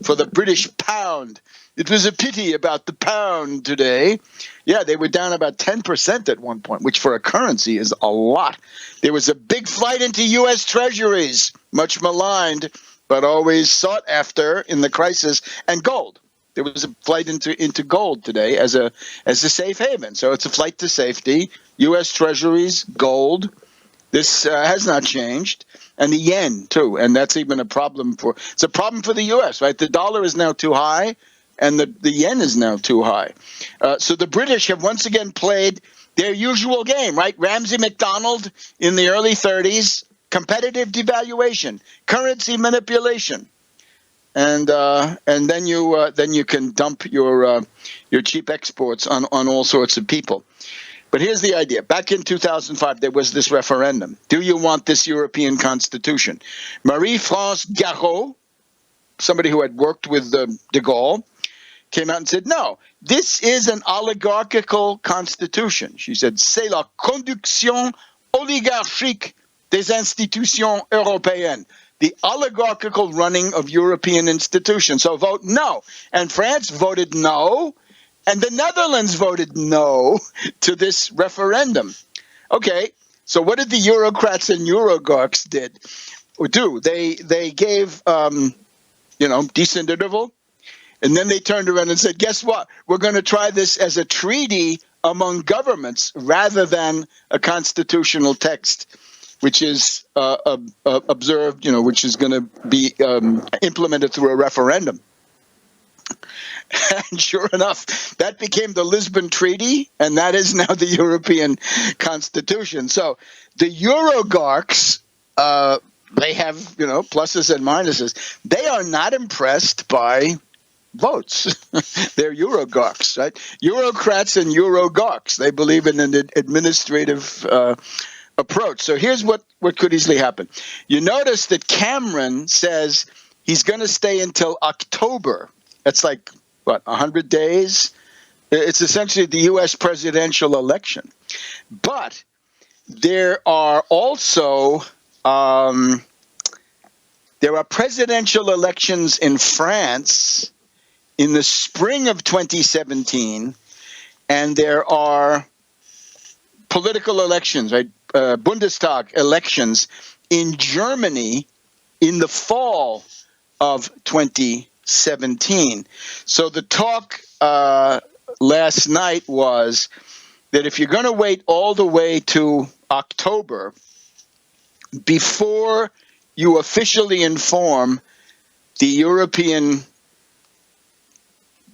for the British pound. It was a pity about the pound today. Yeah, they were down about 10% at one point, which for a currency is a lot. There was a big flight into U.S. treasuries, much maligned, but always sought after in the crisis, and gold. There was a flight into gold today as a safe haven. So it's a flight to safety, U.S. treasuries, gold, This has not changed. And the yen, too. And that's even a problem it's a problem for the U.S., right? The dollar is now too high, and the yen is now too high. So the British have once again played their usual game, right? Ramsay MacDonald in the early 30s, competitive devaluation, currency manipulation. And then you can dump your cheap exports on all sorts of people. But here's the idea. Back in 2005, there was this referendum. Do you want this European constitution? Marie-France Garot, somebody who had worked with de Gaulle, came out and said, no, this is an oligarchical constitution. She said, c'est la conduction oligarchique des institutions européennes. The oligarchical running of European institutions. So vote no. And France voted no. And the Netherlands voted no to this referendum. Okay, so what did the Eurocrats and Eurogorks do? They gave, decent interval. And then they turned around and said, guess what? We're going to try this as a treaty among governments rather than a constitutional text, which is observed, which is going to be implemented through a referendum. And sure enough, that became the Lisbon Treaty, and that is now the European Constitution. So the Eurogorks, they have, pluses and minuses. They are not impressed by votes. They're Eurogorks, right? Eurocrats and Eurogorks. They believe in an administrative approach. So here's what could easily happen. You notice that Cameron says he's going to stay until October. That's like, 100 days? It's essentially the U.S. presidential election. But there are also there are presidential elections in France in the spring of 2017, and there are political elections, right? Bundestag elections in Germany in the fall of 2017. So the talk last night was that if you're going to wait all the way to October before you officially inform the European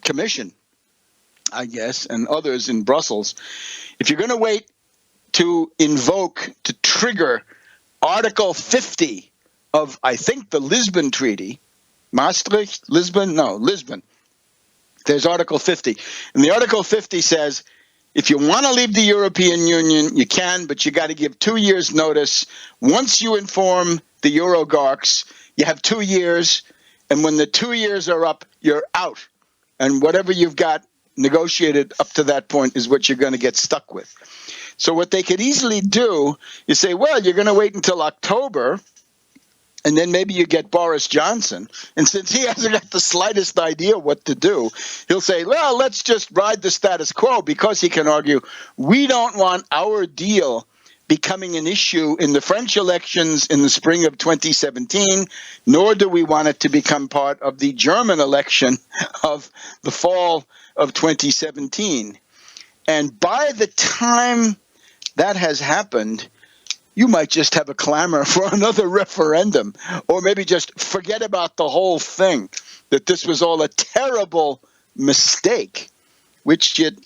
Commission, I guess, and others in Brussels, if you're going to wait to trigger Article 50 of, I think, the Lisbon Treaty, Lisbon. There's Article 50. And the Article 50 says, if you want to leave the European Union, you can, but you got to give 2 years notice. Once you inform the Eurogorks, you have 2 years, and when the 2 years are up, you're out. And whatever you've got negotiated up to that point is what you're going to get stuck with. So what they could easily do is say, well, you're going to wait until October, and then maybe you get Boris Johnson. And since he hasn't got the slightest idea what to do, he'll say, well, let's just ride the status quo, because he can argue, we don't want our deal becoming an issue in the French elections in the spring of 2017, nor do we want it to become part of the German election of the fall of 2017. And by the time that has happened, you might just have a clamor for another referendum, or maybe just forget about the whole thing, that this was all a terrible mistake, which it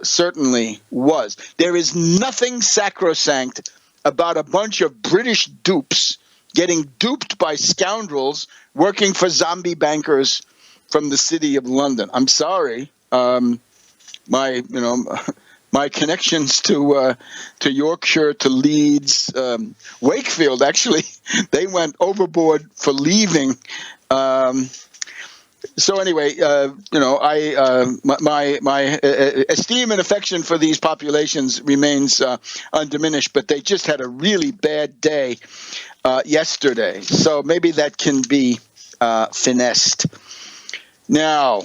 certainly was. There is nothing sacrosanct about a bunch of British dupes getting duped by scoundrels working for zombie bankers from the city of London. I'm sorry. My connections to Yorkshire, to Leeds, Wakefield, actually, they went overboard for leaving. So anyway, my esteem and affection for these populations remains undiminished, but they just had a really bad day yesterday. So maybe that can be finessed. Now,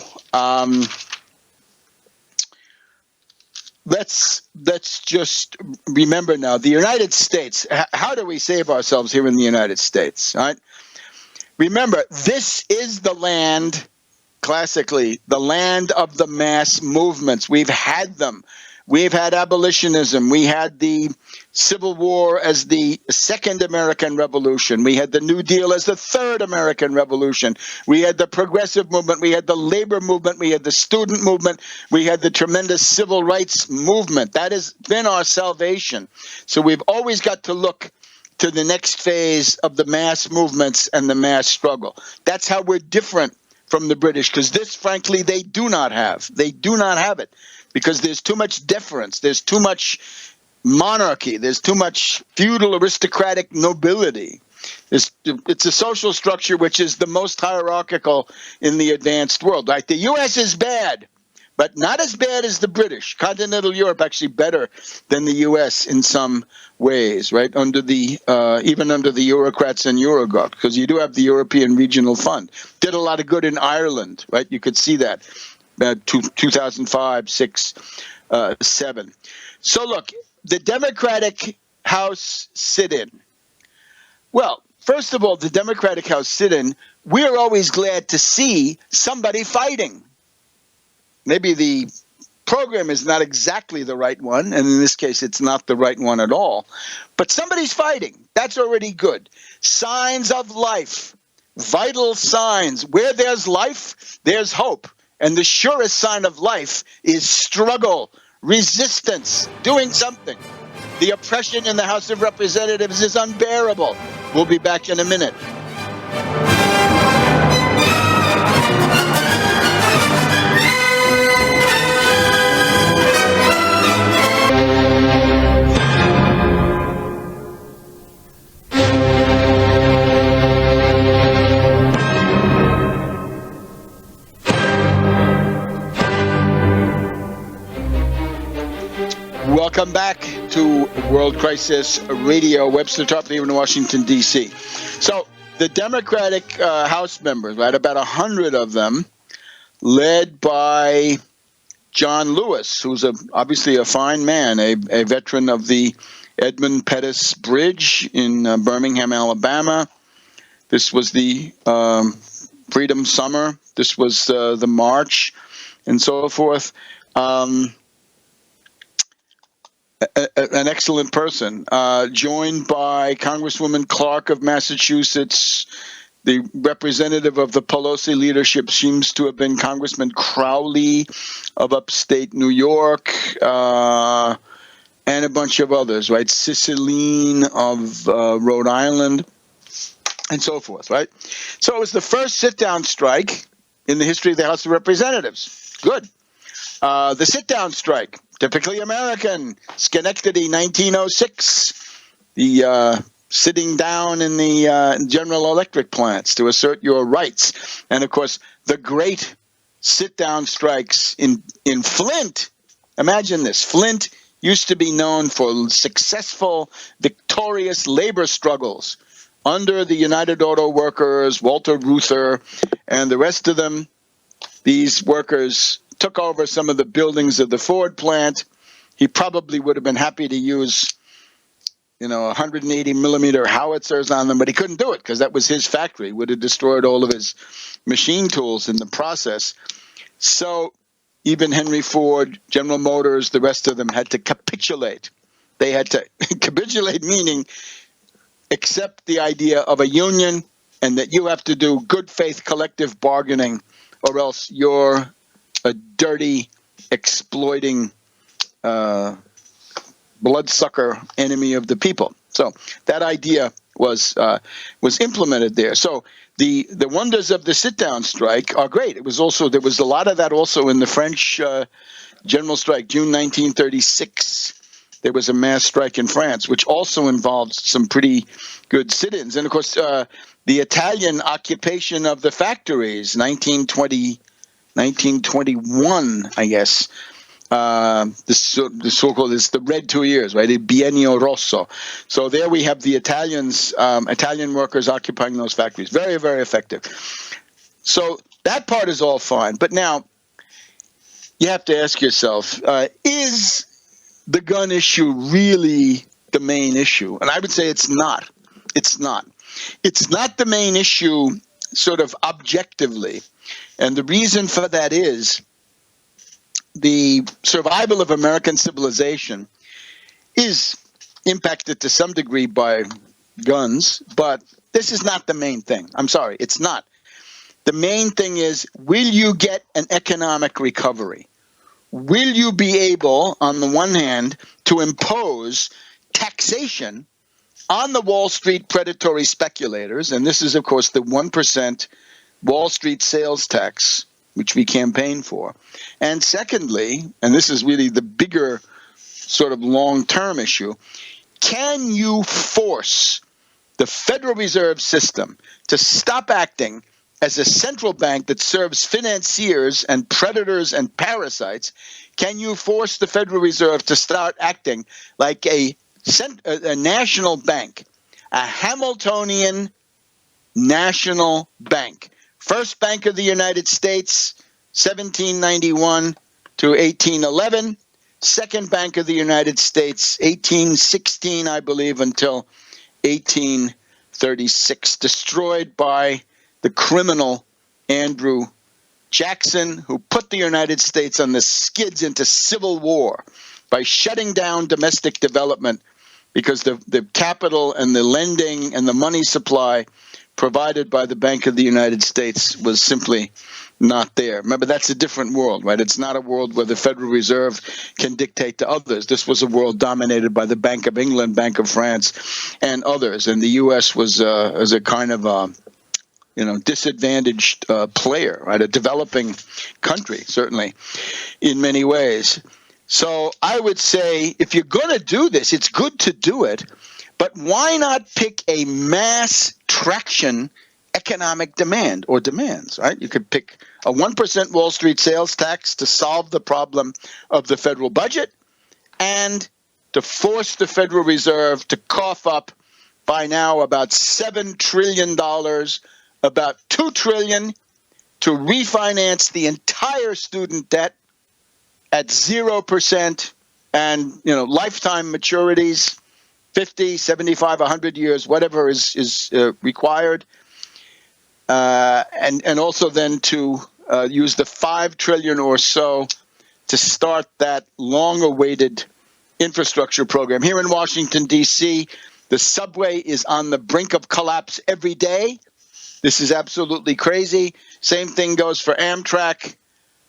let's just remember now, the United States, how do we save ourselves here in the United States, all right? Remember, this is the land, classically, the land of the mass movements. We've had them We've had abolitionism. We had the Civil War as the second American Revolution. We had the New Deal as the third American Revolution. We had the progressive movement. We had the labor movement. We had the student movement. We had the tremendous civil rights movement. That has been our salvation. So we've always got to look to the next phase of the mass movements and the mass struggle. That's how we're different from the British, because this, frankly, they do not have. They do not have it because there's too much deference. There's too much monarchy. There's too much feudal aristocratic nobility. It's a social structure which is the most hierarchical in the advanced world. Right? The U.S. is bad, but not as bad as the British. Continental Europe actually better than the U.S. in some ways, right? Under the even under the Eurocrats and Eurogov, because you do have the European Regional Fund. Did a lot of good in Ireland, right? You could see that 2005, 6, 7. So look, the Democratic House sit-in. Well, first of all, the Democratic House sit-in, we're always glad to see somebody fighting. Maybe the program is not exactly the right one, and in this case, it's not the right one at all. But somebody's fighting. That's already good. Signs of life, vital signs. Where there's life, there's hope. And the surest sign of life is struggle, resistance, doing something. The oppression in the House of Representatives is unbearable. We'll be back in a minute. Welcome back to World Crisis Radio. Webster Tarpley in Washington, D.C. So the Democratic House members, right, about 100 of them, led by John Lewis, who's obviously a fine man, a veteran of the Edmund Pettus Bridge in Birmingham, Alabama. This was the Freedom Summer. This was the March and so forth. An excellent person, joined by Congresswoman Clark of Massachusetts. The representative of the Pelosi leadership seems to have been Congressman Crowley of upstate New York, and a bunch of others, right? Cicilline of Rhode Island, and so forth, right? So it was the first sit-down strike in the history of the House of Representatives. Good. The sit-down strike. Typically American, Schenectady, 1906, the sitting down in the General Electric plants to assert your rights. And, of course, the great sit-down strikes in Flint. Imagine this. Flint used to be known for successful, victorious labor struggles under the United Auto Workers, Walter Reuther, and the rest of them. These workers took over some of the buildings of the Ford plant. He probably would have been happy to use, 180 millimeter howitzers on them, but he couldn't do it because that was his factory. Would have destroyed all of his machine tools in the process. So even Henry Ford, General Motors, the rest of them had to capitulate. They had to capitulate, meaning accept the idea of a union and that you have to do good faith collective bargaining, or else you're a dirty, exploiting, bloodsucker enemy of the people. So that idea was implemented there. So the wonders of the sit-down strike are great. There was a lot of that also in the French general strike, June 1936. There was a mass strike in France, which also involved some pretty good sit-ins. And of course, the Italian occupation of the factories, 1921, I guess. The so-called is the Red 2 years, right? The Biennio Rosso. So there we have the Italian workers occupying those factories. Very, very effective. So that part is all fine. But now you have to ask yourself, is the gun issue really the main issue? And I would say it's not. It's not. It's not the main issue sort of objectively. And the reason for that is the survival of American civilization is impacted to some degree by guns, but this is not the main thing. I'm sorry, it's not. The main thing is, will you get an economic recovery? Will you be able, on the one hand, to impose taxation on the Wall Street predatory speculators? And this is, of course, the 1% Wall Street sales tax, which we campaign for. And secondly, and this is really the bigger sort of long-term issue, can you force the Federal Reserve System to stop acting as a central bank that serves financiers and predators and parasites? Can you force the Federal Reserve to start acting like a national bank, a Hamiltonian national bank? First Bank of the United States, 1791 to 1811. Second Bank of the United States, 1816, I believe, until 1836. Destroyed by the criminal Andrew Jackson, who put the United States on the skids into civil war by shutting down domestic development because the capital and the lending and the money supply provided by the Bank of the United States was simply not there. Remember, that's a different world, right? It's not a world where the Federal Reserve can dictate to others. This was a world dominated by the Bank of England, Bank of France, and others. And the U.S. was as a kind of disadvantaged player, right? A developing country, certainly, in many ways. So I would say, if you're going to do this, it's good to do it, but why not pick a mass traction economic demand or demands, right? You could pick a 1% Wall Street sales tax to solve the problem of the federal budget and to force the Federal Reserve to cough up by now about $7 trillion, about $2 trillion to refinance the entire student debt at 0% and, lifetime maturities, 50, 75, 100 years, whatever is required. And also then to use the $5 trillion or so to start that long-awaited infrastructure program. Here in Washington, D.C., the subway is on the brink of collapse every day. This is absolutely crazy. Same thing goes for Amtrak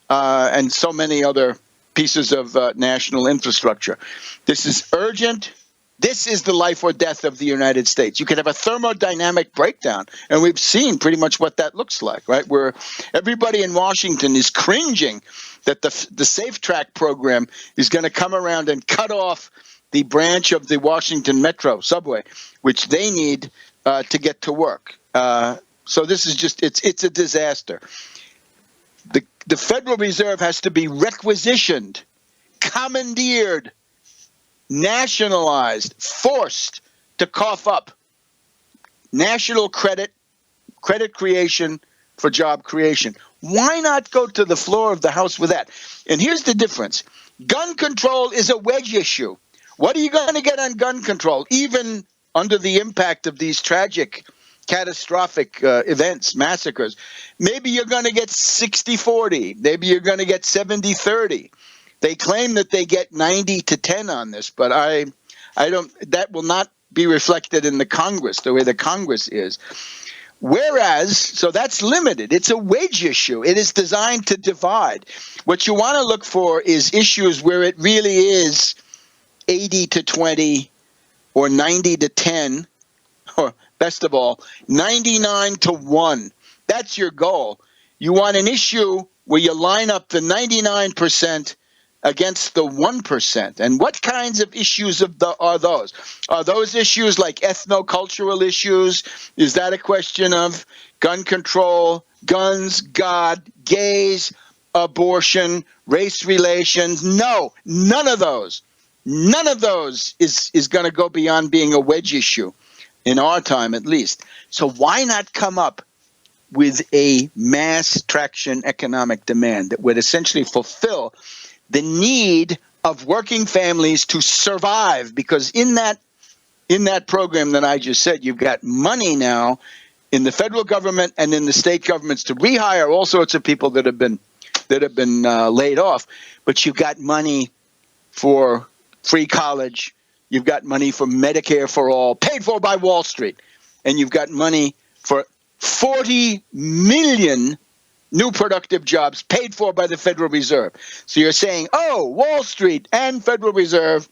and so many other pieces of national infrastructure. This is urgent. This is the life or death of the United States. You could have a thermodynamic breakdown, and we've seen pretty much what that looks like, right? Where everybody in Washington is cringing that the Safe Track program is going to come around and cut off the branch of the Washington Metro subway, which they need to get to work. So this is just, it's a disaster. The Federal Reserve has to be requisitioned, commandeered, nationalized, forced to cough up national credit creation for job creation. Why not go to the floor of the House with that? And here's the difference. Gun control is a wedge issue. What are you going to get on gun control, even under the impact of these tragic, catastrophic events, massacres? Maybe you're going to get 60-40. Maybe you're going to get 70-30. They claim that they get 90-10 on this, but I don't. That will not be reflected in the Congress the way the Congress is. Whereas, so that's limited. It's a wedge issue. It is designed to divide. What you want to look for is issues where it really is 80-20 or 90-10, or best of all, 99-1. That's your goal. You want an issue where you line up the 99% against the 1%. And what kinds of issues are those? Are those issues like ethno-cultural issues? Is that a question of gun control, guns, God, gays, abortion, race relations? No, none of those. None of those is going to go beyond being a wedge issue, in our time at least. So why not come up with a mass traction economic demand that would essentially fulfill the need of working families to survive? Because in that program that I just said, you've got money now in the federal government and in the state governments to rehire all sorts of people that have been that have been laid off. But you got money for free college. You've got money for Medicare for all, paid for by Wall Street. And you've got money for 40 million new productive jobs paid for by the Federal Reserve. So you're saying, oh, Wall Street and Federal Reserve,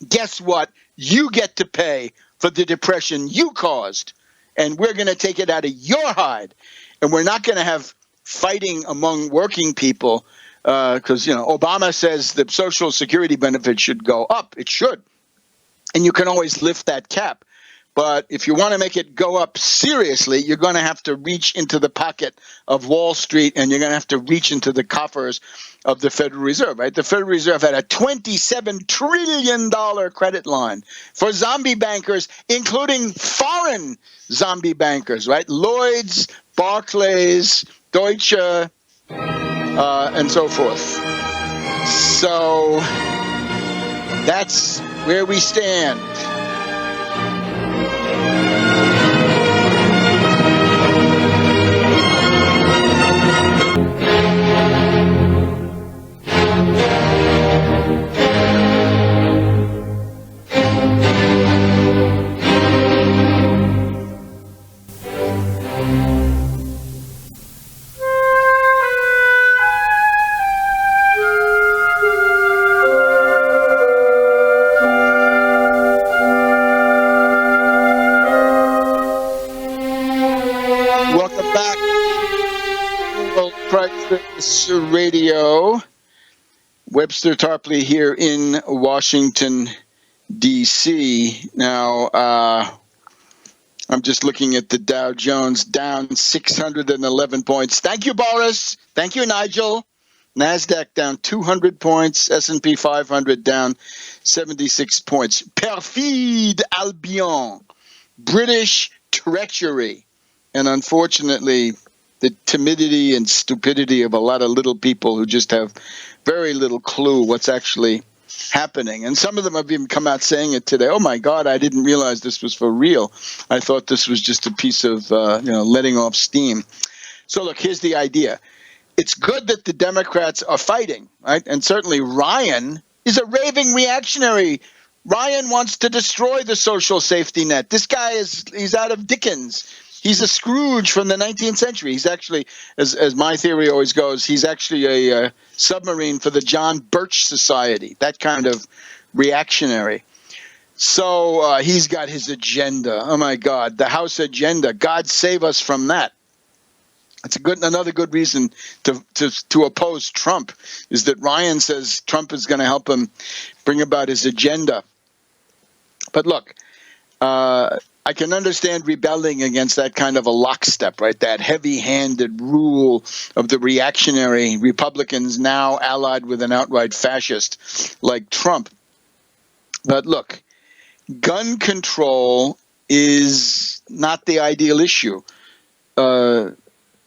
guess what? You get to pay for the depression you caused. And we're going to take it out of your hide. And we're not going to have fighting among working people because, Obama says the Social Security benefit should go up. It should. And you can always lift that cap. But if you want to make it go up seriously, you're going to have to reach into the pocket of Wall Street, and you're going to have to reach into the coffers of the Federal Reserve, right? The Federal Reserve had a $27 trillion credit line for zombie bankers, including foreign zombie bankers, right? Lloyd's, Barclays, Deutsche, and so forth. So that's where we stand. Radio. Webster Tarpley here in Washington, D.C. Now, I'm just looking at the Dow Jones down 611 points. Thank you, Boris. Thank you, Nigel. NASDAQ down 200 points. S&P 500 down 76 points. Perfide Albion. British treachery. And unfortunately, the timidity and stupidity of a lot of little people who just have very little clue what's actually happening. And some of them have even come out saying it today. Oh, my God, I didn't realize this was for real. I thought this was just a piece of, letting off steam. So, look, here's the idea. It's good that the Democrats are fighting, right? And certainly Ryan is a raving reactionary. Ryan wants to destroy the social safety net. This guy he's out of Dickens. He's a Scrooge from the 19th century. He's actually, as my theory always goes, he's actually a submarine for the John Birch Society, that kind of reactionary. So he's got his agenda. Oh, my God, the House agenda. God save us from that. It's another good reason to oppose Trump is that Ryan says Trump is going to help him bring about his agenda. But look, I can understand rebelling against that kind of a lockstep, right? That heavy-handed rule of the reactionary Republicans now allied with an outright fascist like Trump. But look, gun control is not the ideal issue,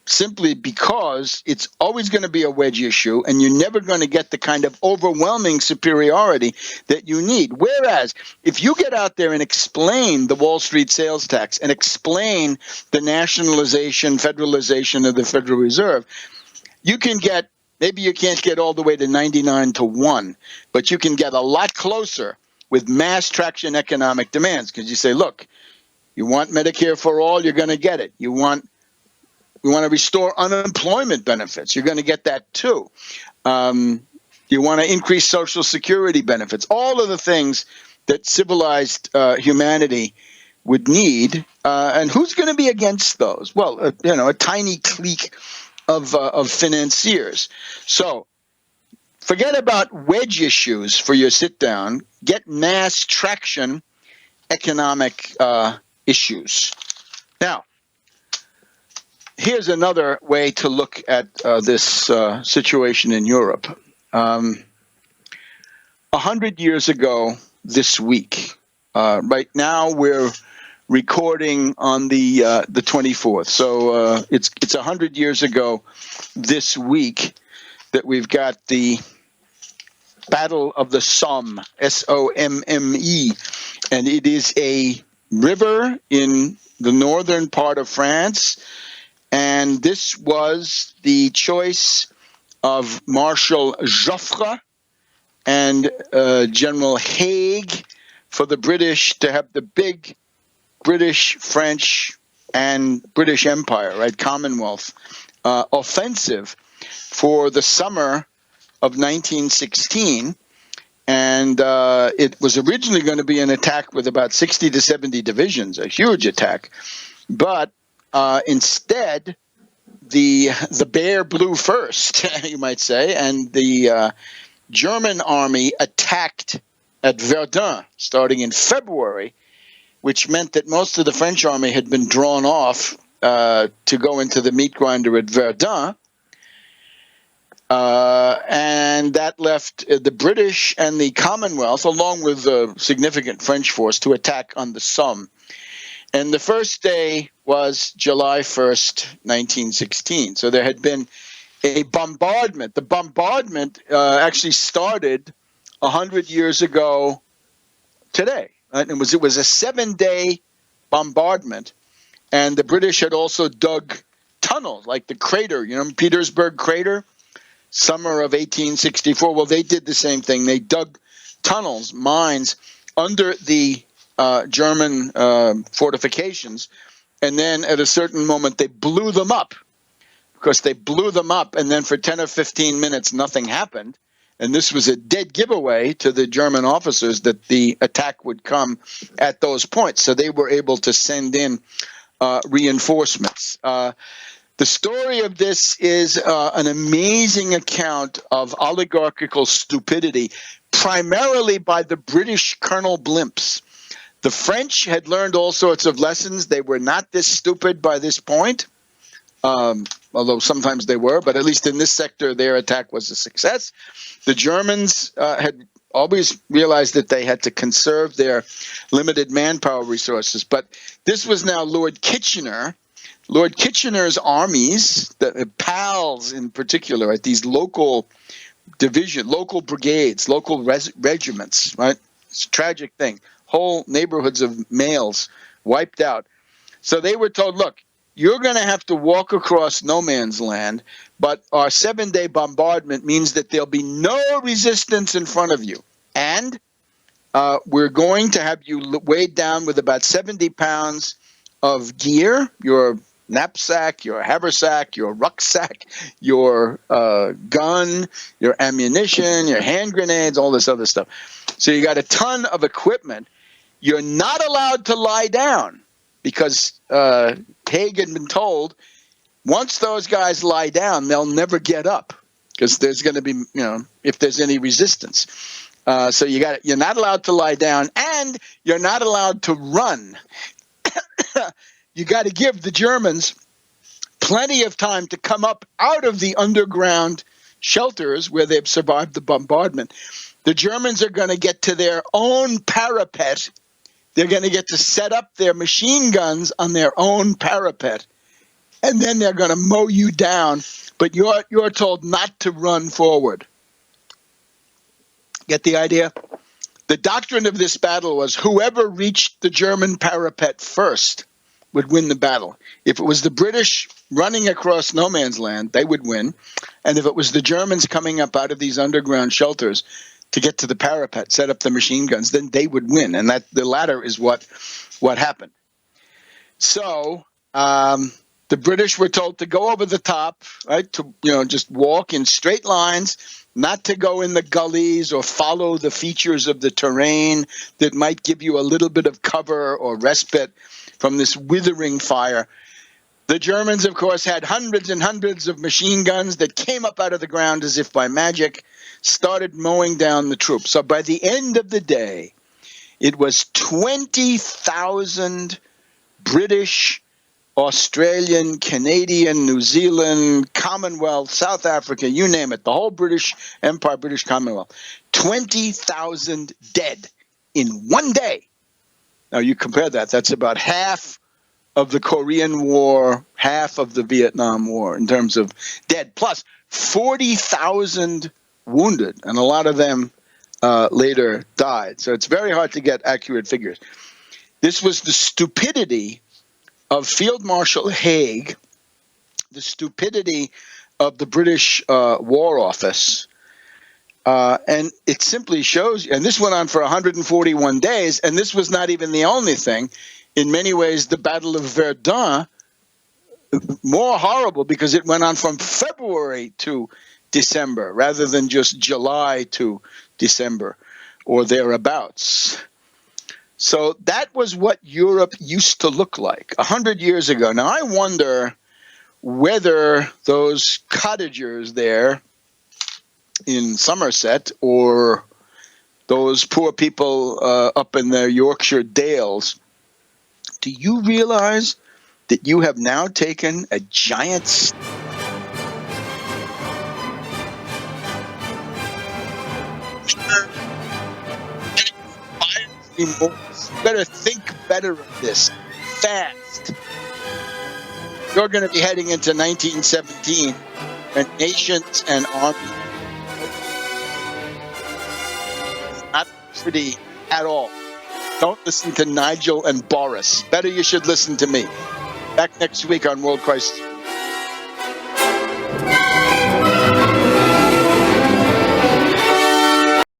simply because it's always going to be a wedge issue, and you're never going to get the kind of overwhelming superiority that you need. Whereas if you get out there and explain the Wall Street sales tax and explain the nationalization, federalization of the Federal Reserve, you can get, maybe you can't get all the way to 99-1, but you can get a lot closer with mass traction economic demands, because you say, look, you want Medicare for all, you're going to get it. We want to restore unemployment benefits. You're going to get that too. You want to increase Social Security benefits. All of the things that civilized humanity would need. And who's going to be against those? Well, a tiny clique of financiers. So forget about wedge issues for your sit down. Get mass traction economic issues. Now, here's another way to look at this situation in Europe. 100 years ago this week, right now we're recording on the 24th. So it's 100 years ago this week that we've got the Battle of the Somme, S-O-M-M-E, and it is a river in the northern part of France. And this was the choice of Marshal Joffre and General Haig for the British to have the big British, French, and British Empire, right, Commonwealth, offensive for the summer of 1916. And it was originally going to be an attack with about 60 to 70 divisions, a huge attack. But instead, the bear blew first, you might say, and the German army attacked at Verdun starting in February, which meant that most of the French army had been drawn off to go into the meat grinder at Verdun. And that left the British and the Commonwealth, along with a significant French force, to attack on the Somme. And the first day was July 1st, 1916. So there had been a bombardment. The bombardment actually started 100 years ago today. Right? It was a 7-day bombardment. And the British had also dug tunnels, like the crater, Petersburg crater, summer of 1864. Well, they did the same thing. They dug tunnels, mines, under the German fortifications. And then at a certain moment, they blew them up. Because they blew them up, and then for 10 or 15 minutes, nothing happened. And this was a dead giveaway to the German officers that the attack would come at those points. So they were able to send in reinforcements. The story of this is an amazing account of oligarchical stupidity, primarily by the British Colonel Blimps. The French had learned all sorts of lessons. They were not this stupid by this point. Although sometimes they were, but at least in this sector, their attack was a success. The Germans had always realized that they had to conserve their limited manpower resources. But this was now Lord Kitchener. Lord Kitchener's armies, the PALs in particular, at these local local brigades, local regiments, right? It's a tragic thing. Whole neighborhoods of males wiped out. So they were told, look, you're going to have to walk across no man's land, but our 7-day bombardment means that there'll be no resistance in front of you. And we're going to have you weighed down with about 70 pounds of gear, your knapsack, your haversack, your rucksack, your gun, your ammunition, your hand grenades, all this other stuff. So you got a ton of equipment. You're not allowed to lie down because Haig had been told, once those guys lie down, they'll never get up because there's going to be, if there's any resistance. So you're not allowed to lie down, and you're not allowed to run. You got to give the Germans plenty of time to come up out of the underground shelters where they've survived the bombardment. The Germans are going to get to their own parapet. They're going to get to set up their machine guns on their own parapet, and then they're going to mow you down. But you're told not to run forward. Get the idea? The doctrine of this battle was whoever reached the German parapet first would win the battle. If it was the British running across no man's land, they would win. And if it was the Germans coming up out of these underground shelters to get to the parapet, set up the machine guns, then they would win. And that the latter is what happened. So the British were told to go over the top, right? To just walk in straight lines, not to go in the gullies or follow the features of the terrain that might give you a little bit of cover or respite from this withering fire. The Germans, of course, had hundreds and hundreds of machine guns that came up out of the ground as if by magic, started mowing down the troops. So by the end of the day, it was 20,000 British, Australian, Canadian, New Zealand, Commonwealth, South Africa, you name it, the whole British Empire, British Commonwealth, 20,000 dead in one day. Now you compare that, that's about half of the Korean War, half of the Vietnam War in terms of dead, plus 40,000 wounded, and a lot of them later died. So it's very hard to get accurate figures. This was the stupidity of Field Marshal Haig, the stupidity of the British War Office. And it simply shows, and this went on for 141 days, and this was not even the only thing. In many ways, the Battle of Verdun, more horrible because it went on from February to December rather than just July to December or thereabouts. So that was what Europe used to look like 100 years ago. Now, I wonder whether those cottagers there in Somerset or those poor people up in the Yorkshire Dales, do you realize that you have now taken a giant you better think better of this fast. You're going to be heading into 1917 when nations and armies not pretty at all. Don't listen to Nigel and Boris. Better you should listen to me. Back next week on World Crisis.